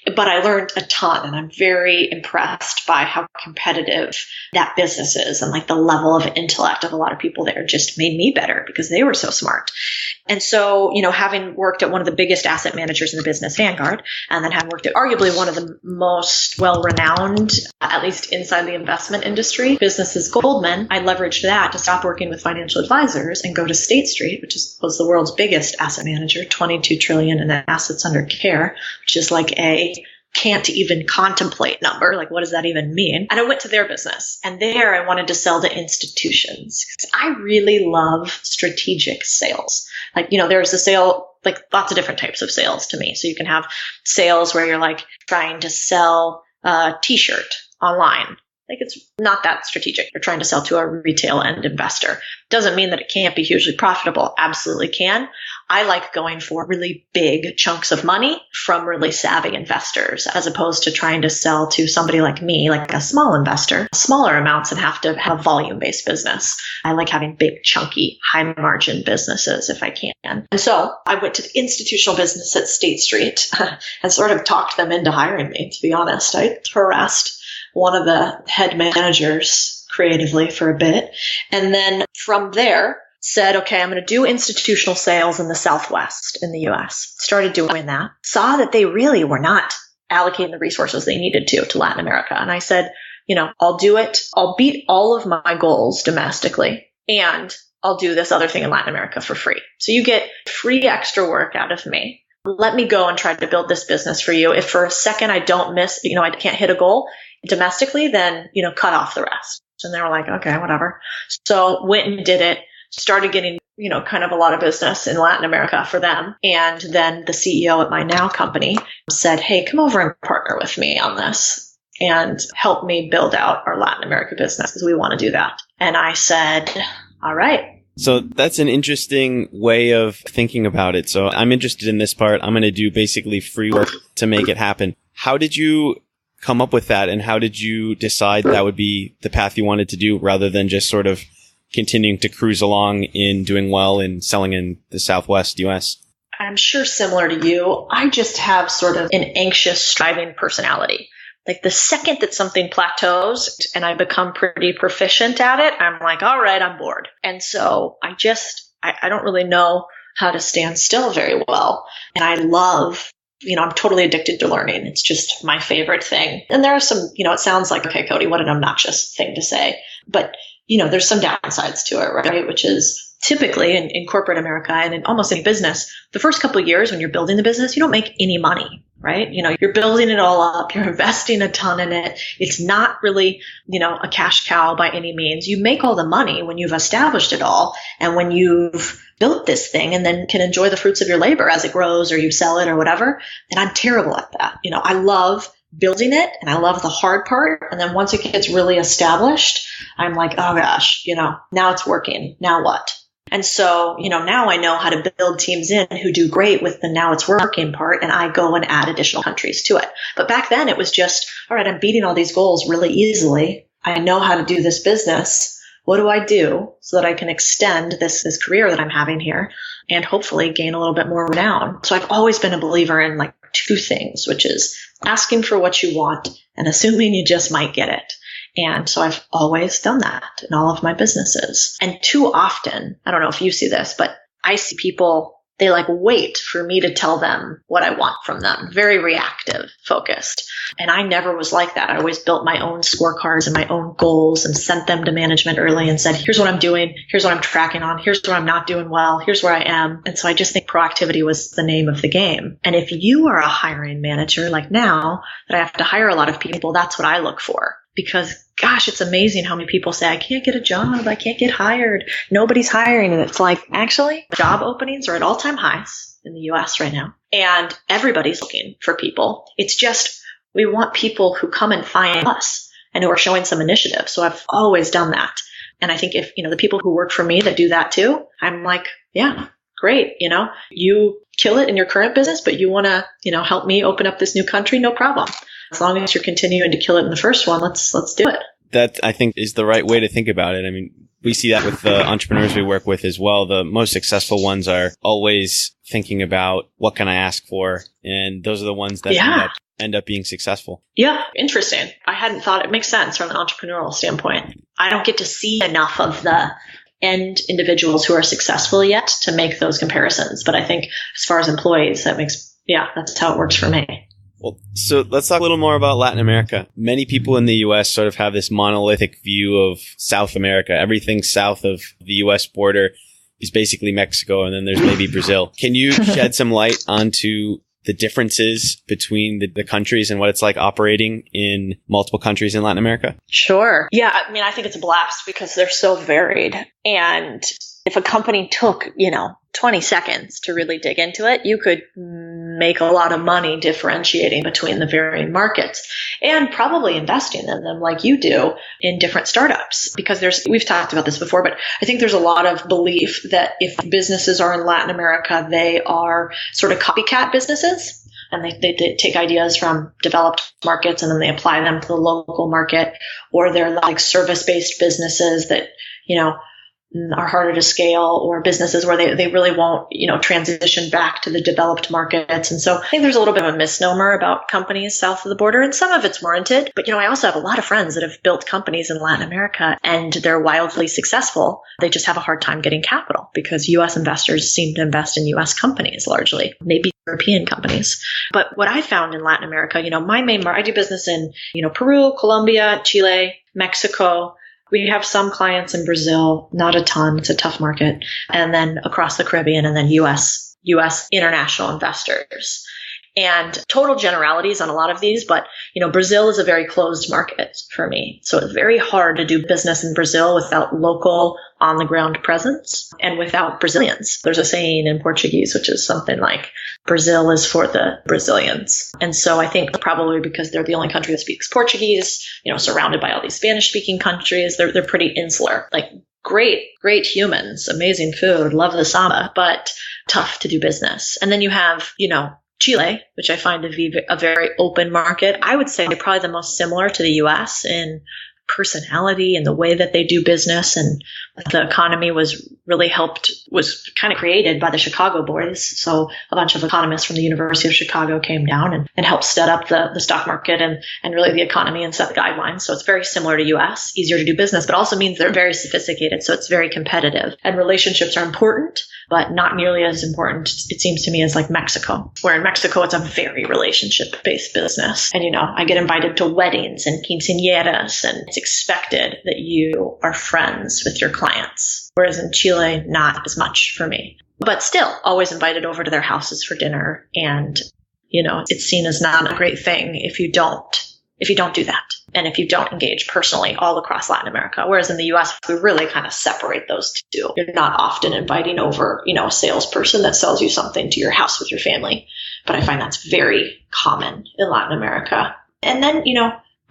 But I learned a ton, and I'm very impressed by how competitive that business is, and like the level of intellect of a lot of people there just made me better because they were so smart. And so, having worked at one of the biggest asset managers in the business, Vanguard, and then having worked at arguably one of the most well-renowned, at least inside the investment industry, businesses, Goldman, I leveraged that to stop working with financial advisors and go to State Street, which was the world's biggest asset manager, 22 trillion in assets under care, which is like a can't even contemplate number. Like, what does that even mean? And I went to their business, and there I wanted to sell to institutions. I really love strategic sales. Like, there's a sale, like lots of different types of sales to me. So you can have sales where you're like trying to sell a t-shirt online. Like, it's not that strategic. You're trying to sell to a retail end investor. Doesn't mean that it can't be hugely profitable. Absolutely can. I like going for really big chunks of money from really savvy investors, as opposed to trying to sell to somebody like me, like a small investor, smaller amounts and have to have volume-based business. I like having big, chunky, high-margin businesses if I can. And so I went to the institutional business at State Street and sort of talked them into hiring me, to be honest. I harassed one of the head managers creatively for a bit. And then from there said, okay, I'm going to do institutional sales in the Southwest in the US. Started doing that. Saw that they really were not allocating the resources they needed to Latin America. And I said, I'll do it. I'll beat all of my goals domestically, and I'll do this other thing in Latin America for free. So you get free extra work out of me. Let me go and try to build this business for you. If for a second I don't miss, I can't hit a goal domestically, then, cut off the rest. And they were like, okay, whatever. So went and did it, started getting, kind of a lot of business in Latin America for them. And then the CEO at my now company said, hey, come over and partner with me on this and help me build out our Latin America business because we want to do that. And I said, all right. So that's an interesting way of thinking about it. So I'm interested in this part. I'm going to do basically free work to make it happen. How did you come up with that, and how did you decide that would be the path you wanted to do rather than just sort of continuing to cruise along in doing well and selling in the Southwest US? I'm sure similar to you, I just have sort of an anxious, striving personality. Like the second that something plateaus and I become pretty proficient at it, I'm like, all right, I'm bored. And so I don't really know how to stand still very well. And I love, I'm totally addicted to learning. It's just my favorite thing. And there are some, it sounds like, okay, Codie, what an obnoxious thing to say. But, there's some downsides to it, right? Which is typically in corporate America and in almost any business, the first couple of years when you're building the business, you don't make any money, right? You're building it all up. You're investing a ton in it. It's not really, a cash cow by any means. You make all the money when you've established it all and when you've built this thing and then can enjoy the fruits of your labor as it grows or you sell it or whatever. And I'm terrible at that. I love building it and I love the hard part. And then once it gets really established, I'm like, oh gosh, now it's working. Now what? And so, now I know how to build teams in who do great with the now it's working part, and I go and add additional countries to it. But back then it was just, all right, I'm beating all these goals really easily. I know how to do this business. What do I do so that I can extend this career that I'm having here and hopefully gain a little bit more renown? So I've always been a believer in like two things, which is asking for what you want and assuming you just might get it. And so I've always done that in all of my businesses. And too often, I don't know if you see this, but I see people, they like wait for me to tell them what I want from them. Very reactive, focused. And I never was like that. I always built my own scorecards and my own goals and sent them to management early and said, here's what I'm doing. Here's what I'm tracking on. Here's where I'm not doing well. Here's where I am. And so I just think proactivity was the name of the game. And if you are a hiring manager, like now that I have to hire a lot of people, that's what I look for. Because, gosh, it's amazing how many people say, I can't get a job. I can't get hired. Nobody's hiring. And it's like, actually, job openings are at all-time highs in the U.S. right now. And everybody's looking for people. It's just we want people who come and find us and who are showing some initiative. So I've always done that. And I think if, the people who work for me that do that too, I'm like, yeah, great. You kill it in your current business, but you want to, help me open up this new country, no problem. As long as you're continuing to kill it in the first one, let's do it. That, I think, is the right way to think about it. I mean, we see that with the entrepreneurs we work with as well. The most successful ones are always thinking about what can I ask for? And those are the ones that end up being successful. Yeah, interesting. I hadn't thought it makes sense from an entrepreneurial standpoint. I don't get to see enough of the end individuals who are successful yet to make those comparisons. But I think as far as employees, that's how it works for me. Well, so let's talk a little more about Latin America. Many people in the U.S. sort of have this monolithic view of South America. Everything south of the U.S. border is basically Mexico, and then there's maybe Brazil. Can you shed some light onto the differences between the countries and what it's like operating in multiple countries in Latin America? Sure. Yeah, I think it's a blast because they're so varied. And if a company took, 20 seconds to really dig into it, you could make a lot of money differentiating between the varying markets and probably investing in them like you do in different startups. Because we've talked about this before, but I think there's a lot of belief that if businesses are in Latin America, they are sort of copycat businesses. And they take ideas from developed markets and then they apply them to the local market, or they're like service-based businesses that, are harder to scale, or businesses where they really won't, transition back to the developed markets. And so I think there's a little bit of a misnomer about companies south of the border, and some of it's warranted. But, I also have a lot of friends that have built companies in Latin America and they're wildly successful. They just have a hard time getting capital because U.S. investors seem to invest in U.S. companies largely, maybe European companies. But what I found in Latin America, I do business in, Peru, Colombia, Chile, Mexico. We have some clients in Brazil, not a ton. It's a tough market. And then across the Caribbean, and then U.S. international investors. And total generalities on a lot of these, but Brazil is a very closed market for me. So it's very hard to do business in Brazil without local on the ground presence and without Brazilians. There's a saying in Portuguese, which is something like Brazil is for the Brazilians. And so I think probably because they're the only country that speaks Portuguese, surrounded by all these Spanish speaking countries, they're pretty insular, like great humans, amazing food, love the samba, but tough to do business. And then you have, Chile, which I find to be a very open market. I would say probably the most similar to the U.S. in personality and the way that they do business. And the economy was kind of created by the Chicago boys. So a bunch of economists from the University of Chicago came down and helped set up the stock market and really the economy and set the guidelines. So it's very similar to US, easier to do business, but also means they're very sophisticated. So it's very competitive, and relationships are important, but not nearly as important, it seems to me, as like Mexico, where in Mexico, it's a very relationship-based business. And, I get invited to weddings and quinceañeras, and it's expected that you are friends with your clients. Whereas in Chile, not as much for me. But still, always invited over to their houses for dinner. And, it's seen as not a great thing if you don't do that. And if you don't engage personally all across Latin America. Whereas in the US, we really kind of separate those two. You're not often inviting over, a salesperson that sells you something to your house with your family. But I find that's very common in Latin America. And then,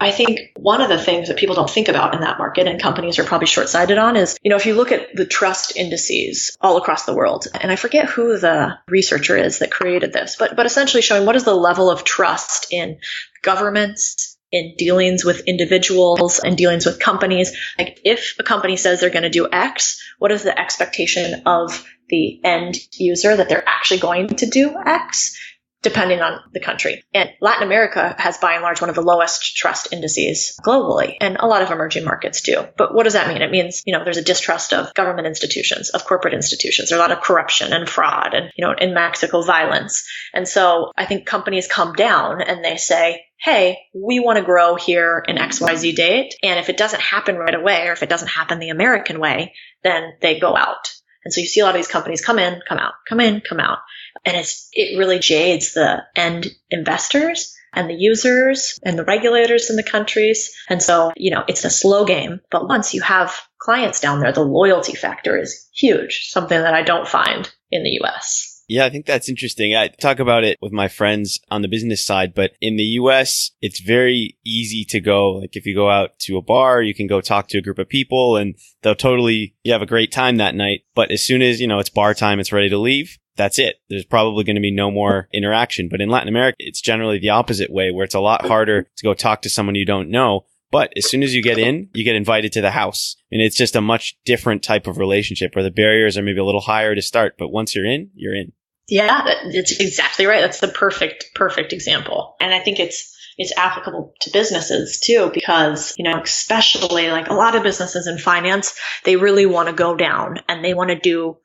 I think one of the things that people don't think about in that market, and companies are probably short-sighted on, is, if you look at the trust indices all across the world, and I forget who the researcher is that created this, but essentially showing what is the level of trust in governments, in dealings with individuals and dealings with companies. Like if a company says they're going to do X, what is the expectation of the end user that they're actually going to do X? Depending on the country. And Latin America has by and large one of the lowest trust indices globally, and a lot of emerging markets do. But what does that mean? It means, there's a distrust of government institutions, of corporate institutions. There's a lot of corruption and fraud and, in Mexico, violence. And so I think companies come down and they say, hey, we want to grow here in XYZ date. And if it doesn't happen right away, or if it doesn't happen the American way, then they go out. And so you see a lot of these companies come in, come out, come in, come out. And it really jades the end investors and the users and the regulators in the countries. And so, it's a slow game. But once you have clients down there, the loyalty factor is huge, something that I don't find in the US. Yeah, I think that's interesting. I talk about it with my friends on the business side, but in the US, it's very easy to go, like if you go out to a bar, you can go talk to a group of people and you have a great time that night. But as soon as, it's bar time, it's ready to leave. That's it. There's probably going to be no more interaction. But in Latin America, it's generally the opposite way, where it's a lot harder to go talk to someone you don't know. But as soon as you get in, you get invited to the house. And it's just a much different type of relationship where the barriers are maybe a little higher to start. But once you're in, you're in. Yeah, it's exactly right. That's the perfect example. And I think it's applicable to businesses too, because, especially like a lot of businesses in finance, they really want to go down and they want to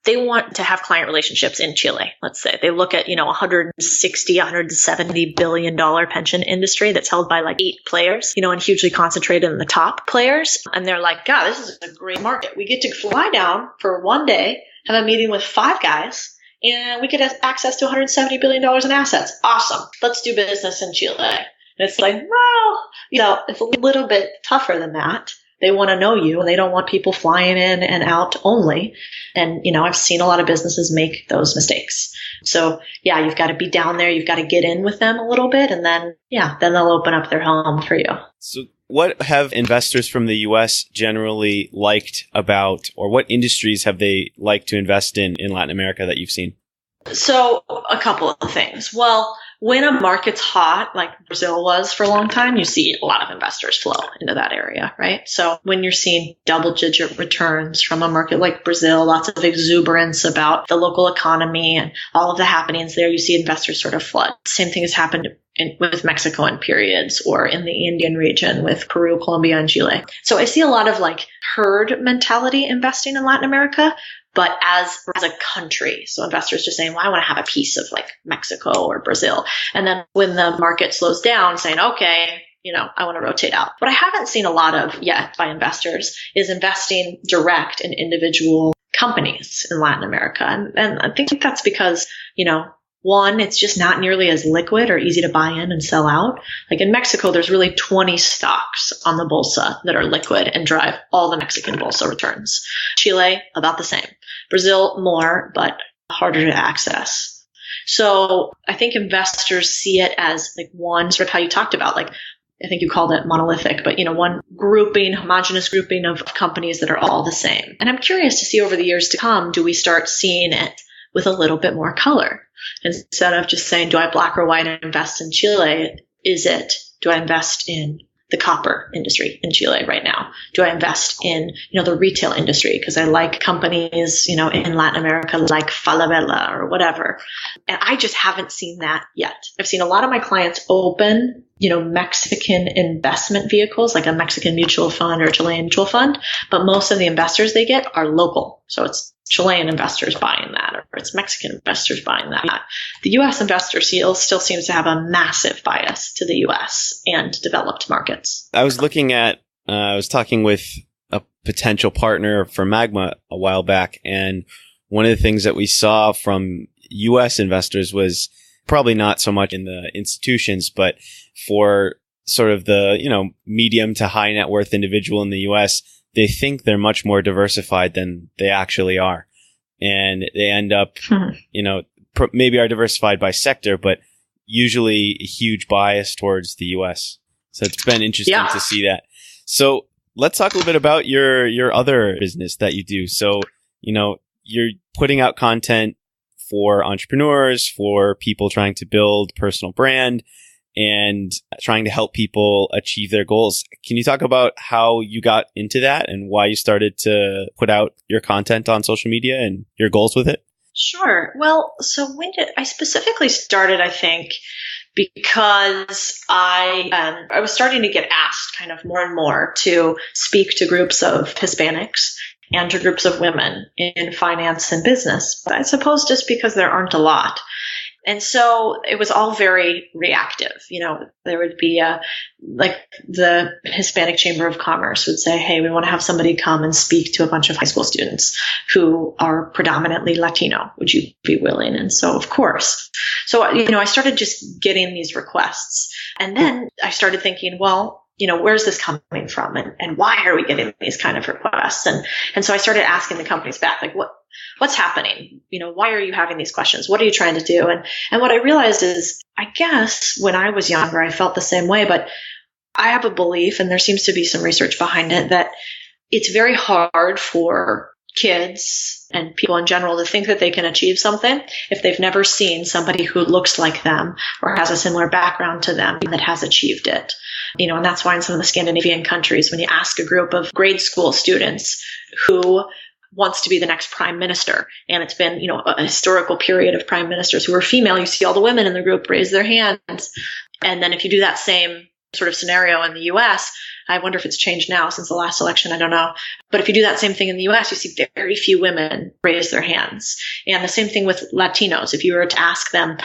have client relationships in Chile. Let's say they look at, $170 billion pension industry that's held by like 8 players, and hugely concentrated in the top players. And they're like, God, this is a great market. We get to fly down for one day, have a meeting with 5 guys, and we get access to $170 billion in assets. Awesome. Let's do business in Chile. And it's like, well, it's a little bit tougher than that. They want to know you, and they don't want people flying in and out only. And, I've seen a lot of businesses make those mistakes. So, yeah, you've got to be down there. You've got to get in with them a little bit, and then they'll open up their home for you. So what have investors from the U.S. generally liked about, or what industries have they liked to invest in Latin America that you've seen? So a couple of things. Well, when a market's hot, like Brazil was for a long time, you see a lot of investors flow into that area, right? So when you're seeing double-digit returns from a market like Brazil, lots of exuberance about the local economy and all of the happenings there, you see investors sort of flood. Same thing has happened with Mexico in periods, or in the Andean region with Peru, Colombia, and Chile. So I see a lot of like herd mentality investing in Latin America, but as a country. So investors just saying, well, I want to have a piece of like Mexico or Brazil. And then when the market slows down, saying, okay, I want to rotate out. What I haven't seen a lot of yet by investors is investing direct in individual companies in Latin America. And I think that's because, one, it's just not nearly as liquid or easy to buy in and sell out. Like in Mexico, there's really 20 stocks on the Bolsa that are liquid and drive all the Mexican Bolsa returns. Chile, about the same. Brazil, more, but harder to access. So I think investors see it as like one, sort of how you talked about, like, I think you called it monolithic, but one homogenous grouping of companies that are all the same. And I'm curious to see over the years to come, do we start seeing it with a little bit more color? Instead of just saying, do I black or white invest in Chile? Do I invest in the copper industry in Chile right now? Do I invest in, the retail industry because I like companies, in Latin America like Falabella or whatever? And I just haven't seen that yet. I've seen a lot of my clients open, Mexican investment vehicles like a Mexican mutual fund or a Chilean mutual fund, but most of the investors they get are local. So it's Chilean investors buying that, or it's Mexican investors buying that. The U.S. investor still seems to have a massive bias to the U.S. and developed markets. I was talking with a potential partner for Magma a while back, and one of the things that we saw from U.S. investors was probably not so much in the institutions, but for sort of the, medium to high net worth individual in the U.S., they think they're much more diversified than they actually are. And they end up, maybe are diversified by sector, but usually a huge bias towards the US. So it's been interesting to see that. So let's talk a little bit about your other business that you do. So, you're putting out content for entrepreneurs, for people trying to build personal brand, and trying to help people achieve their goals. Can you talk about how you got into that and why you started to put out your content on social media and your goals with it? Sure. Well, so I specifically started, I think, because I was starting to get asked kind of more and more to speak to groups of Hispanics and to groups of women in finance and business. But I suppose just because there aren't a lot. And so it was all very reactive. There would be the Hispanic Chamber of Commerce would say, hey, we want to have somebody come and speak to a bunch of high school students who are predominantly Latino. Would you be willing? And so, of course. So, I started just getting these requests. And then I started thinking, well, where's this coming from? And why are we getting these kind of requests? And so I started asking the companies back, like, what's happening? Why are you having these questions? What are you trying to do? And what I realized is, I guess when I was younger, I felt the same way, but I have a belief, and there seems to be some research behind it, that it's very hard for kids and people in general to think that they can achieve something if they've never seen somebody who looks like them or has a similar background to them that has achieved it. And that's why in some of the Scandinavian countries, when you ask a group of grade school students who wants to be the next prime minister, and it's been, a historical period of prime ministers who are female, you see all the women in the group raise their hands. And then if you do that same sort of scenario in the US, I wonder if it's changed now since the last election. I don't know. But if you do that same thing in the US, you see very few women raise their hands. And the same thing with Latinos. If you were to ask them,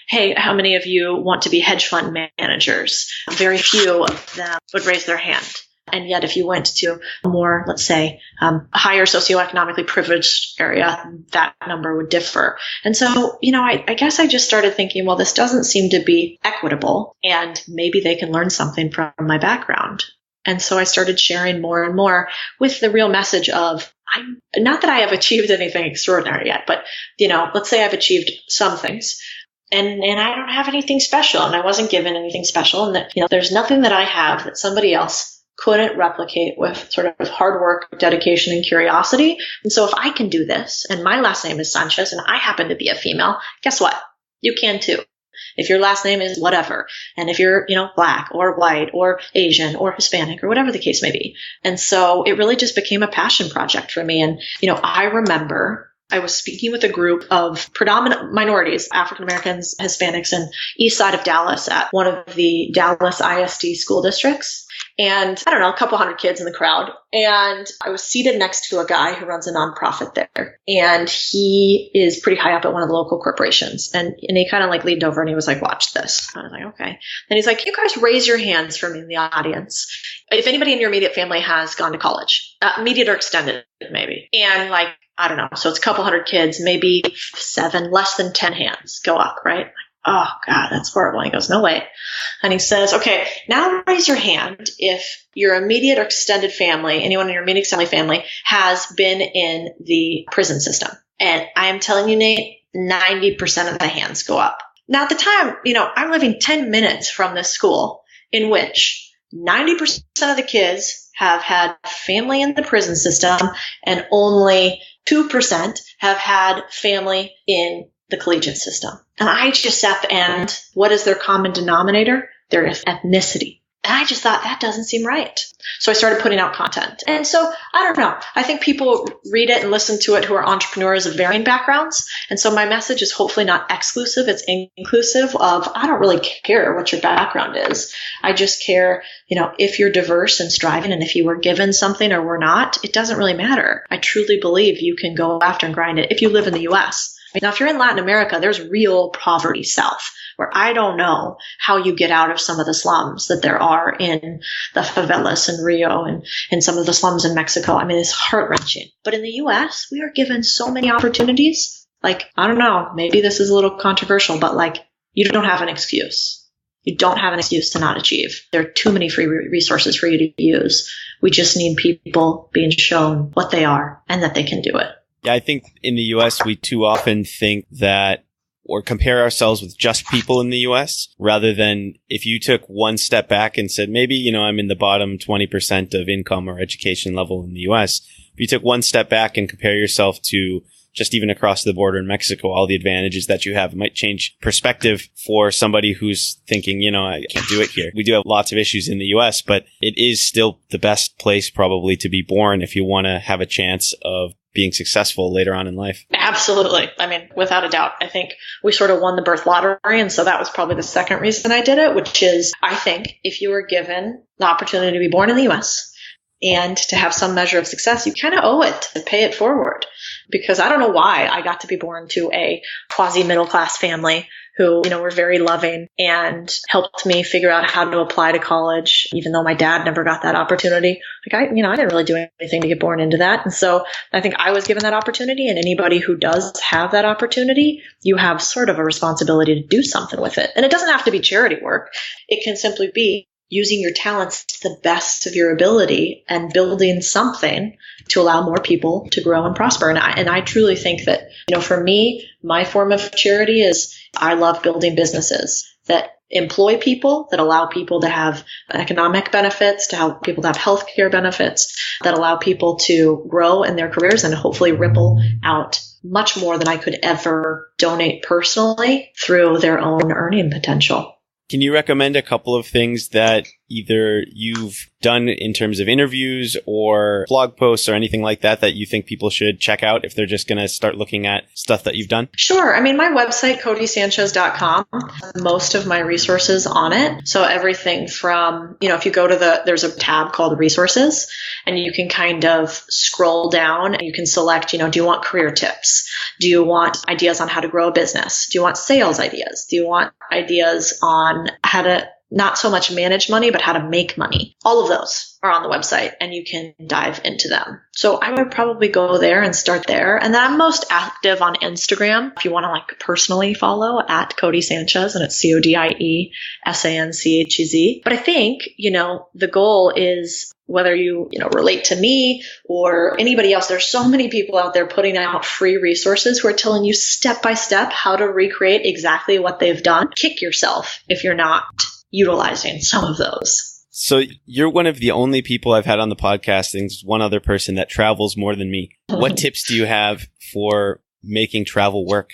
hey, how many of you want to be hedge fund managers? Very few of them would raise their hand. And yet if you went to a more, let's say, higher socioeconomically privileged area, that number would differ. And so, I guess I just started thinking, well, this doesn't seem to be equitable, and maybe they can learn something from my background. And so I started sharing more and more with the real message of, not that I have achieved anything extraordinary yet, but, let's say I've achieved some things. And I don't have anything special, and I wasn't given anything special, and that, there's nothing that I have that somebody else couldn't replicate with sort of hard work, dedication, and curiosity. And so if I can do this, and my last name is Sanchez, and I happen to be a female, guess what? You can too. If your last name is whatever, and if you're, Black or white or Asian or Hispanic or whatever the case may be. And so it really just became a passion project for me. And, I remember I was speaking with a group of predominant minorities, African Americans, Hispanics, and east side of Dallas at one of the Dallas ISD school districts. And I don't know, a couple hundred kids in the crowd. And I was seated next to a guy who runs a nonprofit there. And he is pretty high up at one of the local corporations. And he kind of leaned over and he was like, watch this. I was like, okay. Then he's like, you guys raise your hands for me in the audience if anybody in your immediate family has gone to college, immediate or extended maybe. And I don't know. So it's a couple hundred kids, maybe 7, less than 10 hands go up, right? Oh, God, that's horrible. And he goes, no way. And he says, okay, now raise your hand if your immediate or extended family, anyone in your immediate extended family, has been in the prison system. And I am telling you, Nate, 90% of the hands go up. Now, at the time, I'm living 10 minutes from this school in which 90% of the kids have had family in the prison system, and only 2% have had family in the collegiate system. And I just sat and what is their common denominator? Their ethnicity. And I just thought that doesn't seem right. So I started putting out content. And so I don't know. I think people read it and listen to it who are entrepreneurs of varying backgrounds. And so my message is hopefully not exclusive. It's inclusive of, I don't really care what your background is. I just care, if you're diverse and striving, and if you were given something or were not, it doesn't really matter. I truly believe you can go after and grind it if you live in the US. Now, if you're in Latin America, there's real poverty south, where I don't know how you get out of some of the slums that there are in the favelas in Rio and some of the slums in Mexico. I mean, it's heart-wrenching. But in the U.S., we are given so many opportunities. I don't know, maybe this is a little controversial, but you don't have an excuse. You don't have an excuse to not achieve. There are too many free resources for you to use. We just need people being shown what they are and that they can do it. Yeah, I think in the U.S., we too often think that or compare ourselves with just people in the U.S. rather than if you took one step back and said, maybe, I'm in the bottom 20% of income or education level in the U.S. If you took one step back and compare yourself to just even across the border in Mexico, all the advantages that you have, it might change perspective for somebody who's thinking, I can't do it here. We do have lots of issues in the U.S., but it is still the best place probably to be born if you want to have a chance of being successful later on in life. Absolutely. I mean, without a doubt, I think we sort of won the birth lottery. And so that was probably the second reason I did it, which is I think if you were given the opportunity to be born in the U.S. and to have some measure of success, you kind of owe it to pay it forward. Because I don't know why I got to be born to a quasi-middle class family who, were very loving and helped me figure out how to apply to college, even though my dad never got that opportunity. I didn't really do anything to get born into that. And so I think I was given that opportunity, and anybody who does have that opportunity, you have sort of a responsibility to do something with it. And it doesn't have to be charity work. It can simply be using your talents to the best of your ability and building something to allow more people to grow and prosper. And I truly think that, for me, my form of charity is I love building businesses that employ people, that allow people to have economic benefits, to help people to have healthcare benefits, that allow people to grow in their careers and hopefully ripple out much more than I could ever donate personally through their own earning potential. Can you recommend a couple of things that either you've done in terms of interviews or blog posts or anything like that that you think people should check out if they're just going to start looking at stuff that you've done? Sure. I mean, my website, CodieSanchez.com, most of my resources on it. So everything from, if you go to there's a tab called resources, and you can kind of scroll down and you can select, do you want career tips? Do you want ideas on how to grow a business? Do you want sales ideas? Do you want ideas on how to not so much manage money, but how to make money? All of those are on the website and you can dive into them. So I would probably go there and start there. And then I'm most active on Instagram. If you want to personally follow at Codie Sanchez, and it's CodieSanchez. But I think, the goal is whether you, relate to me or anybody else, there's so many people out there putting out free resources who are telling you step by step how to recreate exactly what they've done. Kick yourself if you're not utilizing some of those. So you're one of the only people I've had on the podcast, and there's one other person that travels more than me. What tips do you have for making travel work?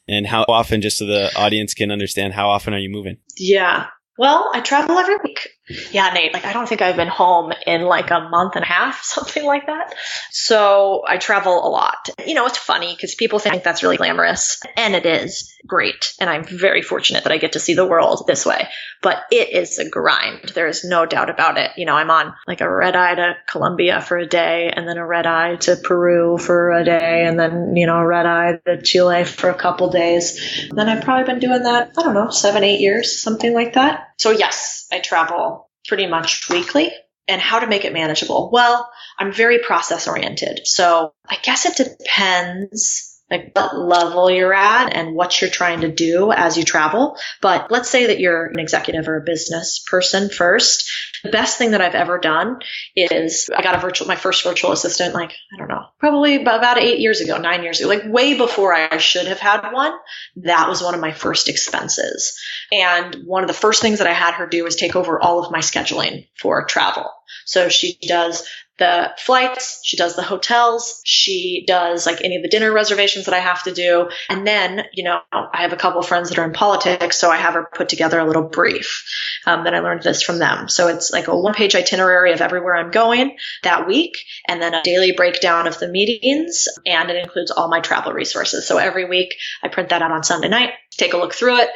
And how often, just so the audience can understand, how often are you moving? Yeah. Well, I travel every week. Yeah, Nate, I don't think I've been home in a month and a half, something like that. So I travel a lot. It's funny because people think that's really glamorous, and it is great. And I'm very fortunate that I get to see the world this way, but it is a grind. There is no doubt about it. I'm on a red eye to Colombia for a day, and then a red eye to Peru for a day, and then, a red eye to Chile for a couple days. And then I've probably been doing that, 7-8 years, something like that. So yes, I travel pretty much weekly. And how to make it manageable? Well, I'm very process oriented. So I guess it depends what level you're at and what you're trying to do as you travel. But let's say that you're an executive or a business person first. The best thing that I've ever done is I got my first virtual assistant, probably about 9 years ago, way before I should have had one. That was one of my first expenses. And one of the first things that I had her do is take over all of my scheduling for travel. So she does the flights, she does the hotels, she does like any of the dinner reservations that I have to do. And then, I have a couple of friends that are in politics, so I have her put together a little brief. That I learned this from them. So it's like a 1-page itinerary of everywhere I'm going that week, and then a daily breakdown of the meetings, and it includes all my travel resources. So every week I print that out on Sunday night, take a look through it,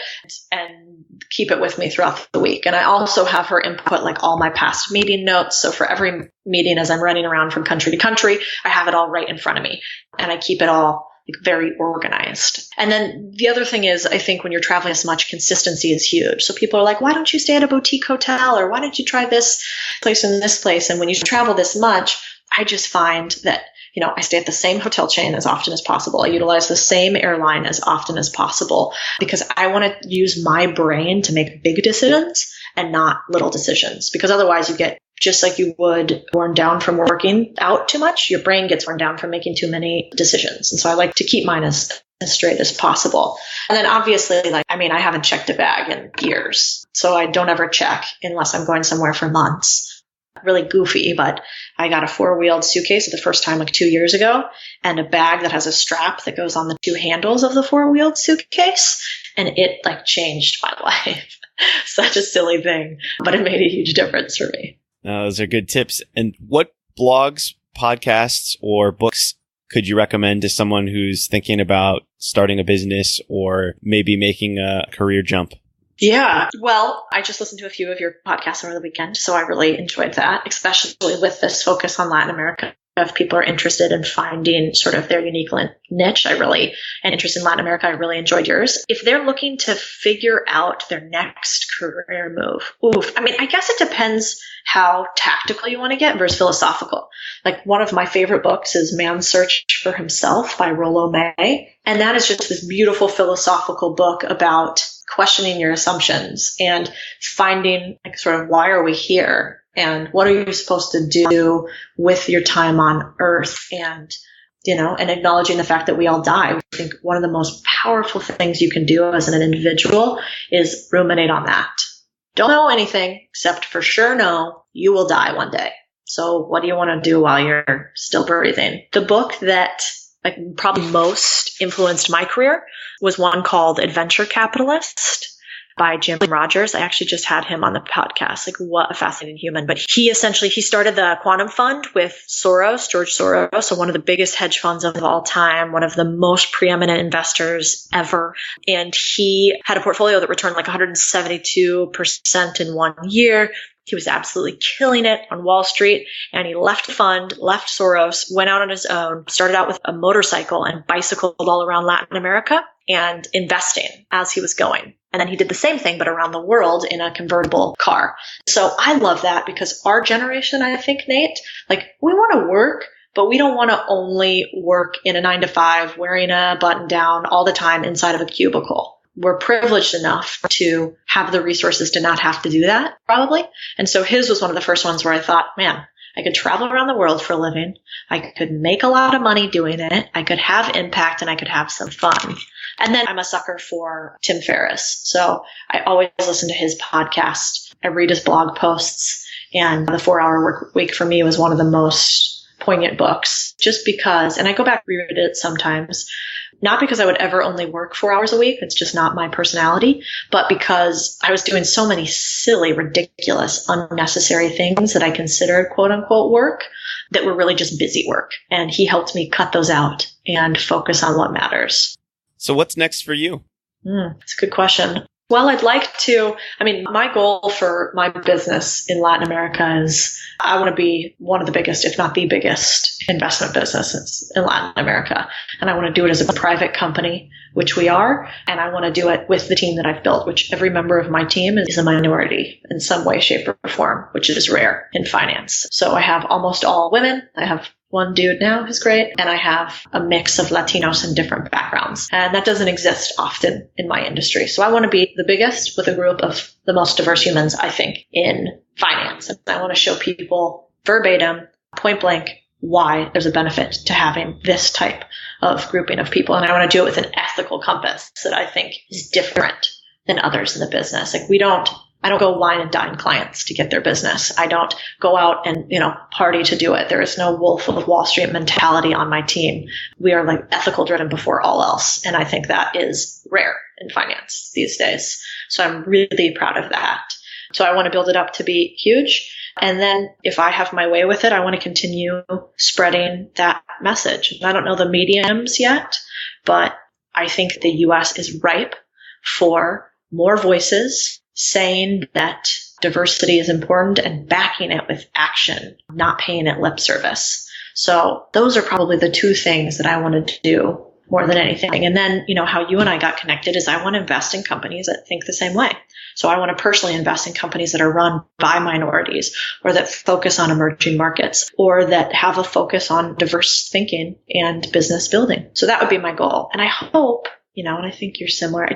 and keep it with me throughout the week. And I also have her input like all my past meeting notes. So for every meeting, as I'm running around from country to country, I have it all right in front of me, and I keep it all very organized. And then the other thing is, I think when you're traveling this much, consistency is huge. So people are like, why don't you stay at a boutique hotel? Or why don't you try this place and this place? And when you travel this much, I just find that, I stay at the same hotel chain as often as possible. I utilize the same airline as often as possible because I want to use my brain to make big decisions and not little decisions, because otherwise you get, just like you would worn down from working out too much, your brain gets worn down from making too many decisions. And so I like to keep mine as straight as possible. And then obviously, I haven't checked a bag in years. So I don't ever check unless I'm going somewhere for months. Really goofy, but I got a 4-wheeled suitcase for the first time 2 years ago, and a bag that has a strap that goes on the 2 handles of the 4-wheeled suitcase. And it changed my life. Such a silly thing, but it made a huge difference for me. Those are good tips. And what blogs, podcasts, or books could you recommend to someone who's thinking about starting a business or maybe making a career jump? Yeah. Well, I just listened to a few of your podcasts over the weekend, so I really enjoyed that, especially with this focus on Latin America. If people are interested in finding sort of their unique niche, and interest in Latin America, I really enjoyed yours. If they're looking to figure out their next career move, I guess it depends how tactical you want to get versus philosophical. Like one of my favorite books is Man's Search for Himself by Rollo May. And that is just this beautiful philosophical book about questioning your assumptions and finding sort of why are we here? And what are you supposed to do with your time on Earth? And, and acknowledging the fact that we all die. I think one of the most powerful things you can do as an individual is ruminate on that. Don't know anything except for sure know you will die one day. So what do you want to do while you're still breathing? The book that probably most influenced my career was one called Adventure Capitalist by Jim Rogers. I actually just had him on the podcast. What a fascinating human. But he started the Quantum Fund with George Soros, so one of the biggest hedge funds of all time, one of the most preeminent investors ever. And he had a portfolio that returned 172% in 1 year. He was absolutely killing it on Wall Street, and he left the fund, left Soros, went out on his own, started out with a motorcycle and bicycled all around Latin America and investing as he was going. And then he did the same thing, but around the world in a convertible car. So I love that because our generation, I think, Nate, we want to work, but we don't want to only work in a 9-to-5, wearing a button down all the time inside of a cubicle. We're privileged enough to have the resources to not have to do that, probably. And so his was one of the first ones where I thought, man, I could travel around the world for a living. I could make a lot of money doing it. I could have impact and I could have some fun. And then I'm a sucker for Tim Ferriss. So I always listen to his podcast. I read his blog posts, and The 4-Hour Work Week for me was one of the most poignant books just because, and I go back and reread it sometimes, not because I would ever only work 4 hours a week. It's just not my personality, but because I was doing so many silly, ridiculous, unnecessary things that I considered quote unquote work that were really just busy work. And he helped me cut those out and focus on what matters. So what's next for you? That's a good question. Well, I'd like to, my goal for my business in Latin America is I want to be one of the biggest, if not the biggest, investment businesses in Latin America. And I want to do it as a private company, which we are. And I want to do it with the team that I've built, which every member of my team is a minority in some way, shape, or form, which is rare in finance. So I have almost all women. I have one dude now who's great, and I have a mix of Latinos and different backgrounds. And that doesn't exist often in my industry. So I want to be the biggest with a group of the most diverse humans, I think, in finance. And I want to show people verbatim, point blank, why there's a benefit to having this type of grouping of people. And I want to do it with an ethical compass that I think is different than others in the business. We don't I don't go wine and dine clients to get their business. I don't go out and, party to do it. There is no Wolf of Wall Street mentality on my team. We are like ethical driven before all else. And I think that is rare in finance these days. So I'm really proud of that. So I want to build it up to be huge. And then if I have my way with it, I want to continue spreading that message. And I don't know the mediums yet, but I think the US is ripe for more voices saying that diversity is important and backing it with action, not paying it lip service. So those are probably the two things that I wanted to do more than anything. And then, how you and I got connected is I want to invest in companies that think the same way. So I want to personally invest in companies that are run by minorities or that focus on emerging markets or that have a focus on diverse thinking and business building. So that would be my goal. And I hope, and I think you're similar.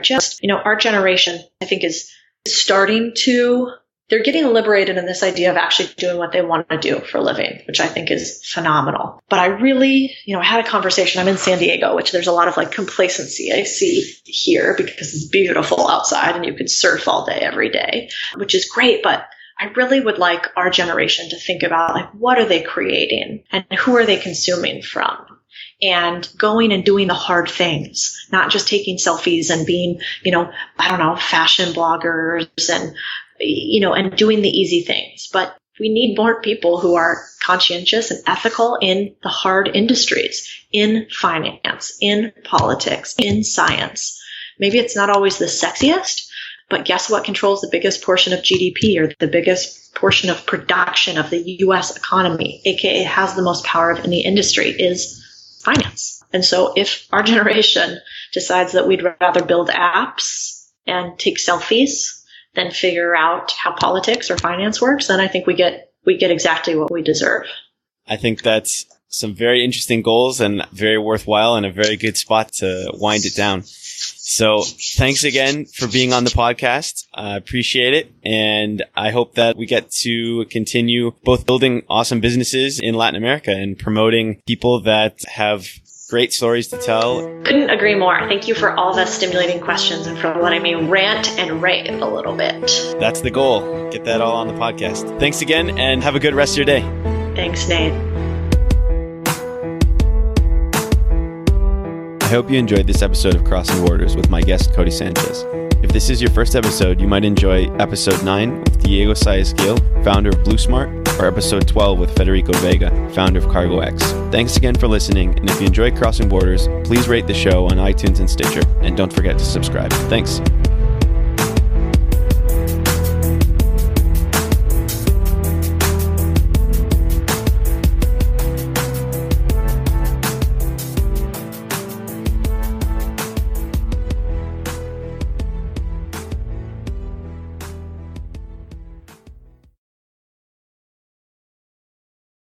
Our generation, I think, is starting to, they're getting liberated in this idea of actually doing what they want to do for a living, which I think is phenomenal. But I really, I had a conversation. I'm in San Diego, which there's a lot of like complacency I see here because it's beautiful outside and you could surf all day, every day, which is great. But I really would like our generation to think about like, what are they creating and who are they consuming from? And going and doing the hard things, not just taking selfies and being, fashion bloggers and, and doing the easy things. But we need more people who are conscientious and ethical in the hard industries, in finance, in politics, in science. Maybe it's not always the sexiest, but guess what controls the biggest portion of GDP or the biggest portion of production of the U.S. economy, aka has the most power in the industry, is finance. And so if our generation decides that we'd rather build apps and take selfies than figure out how politics or finance works, then I think we get exactly what we deserve. I think that's some very interesting goals and very worthwhile and a very good spot to wind it down. So thanks again for being on the podcast. I appreciate it. And I hope that we get to continue both building awesome businesses in Latin America and promoting people that have great stories to tell. Couldn't agree more. Thank you for all the stimulating questions and for letting me rant and rave a little bit. That's the goal. Get that all on the podcast. Thanks again and have a good rest of your day. Thanks, Nate. I hope you enjoyed this episode of Crossing Borders with my guest, Codie Sanchez. If this is your first episode, you might enjoy episode 9 with Diego Saez-Gil, founder of BlueSmart, or episode 12 with Federico Vega, founder of CargoX. Thanks again for listening, and if you enjoy Crossing Borders, please rate the show on iTunes and Stitcher, and don't forget to subscribe. Thanks.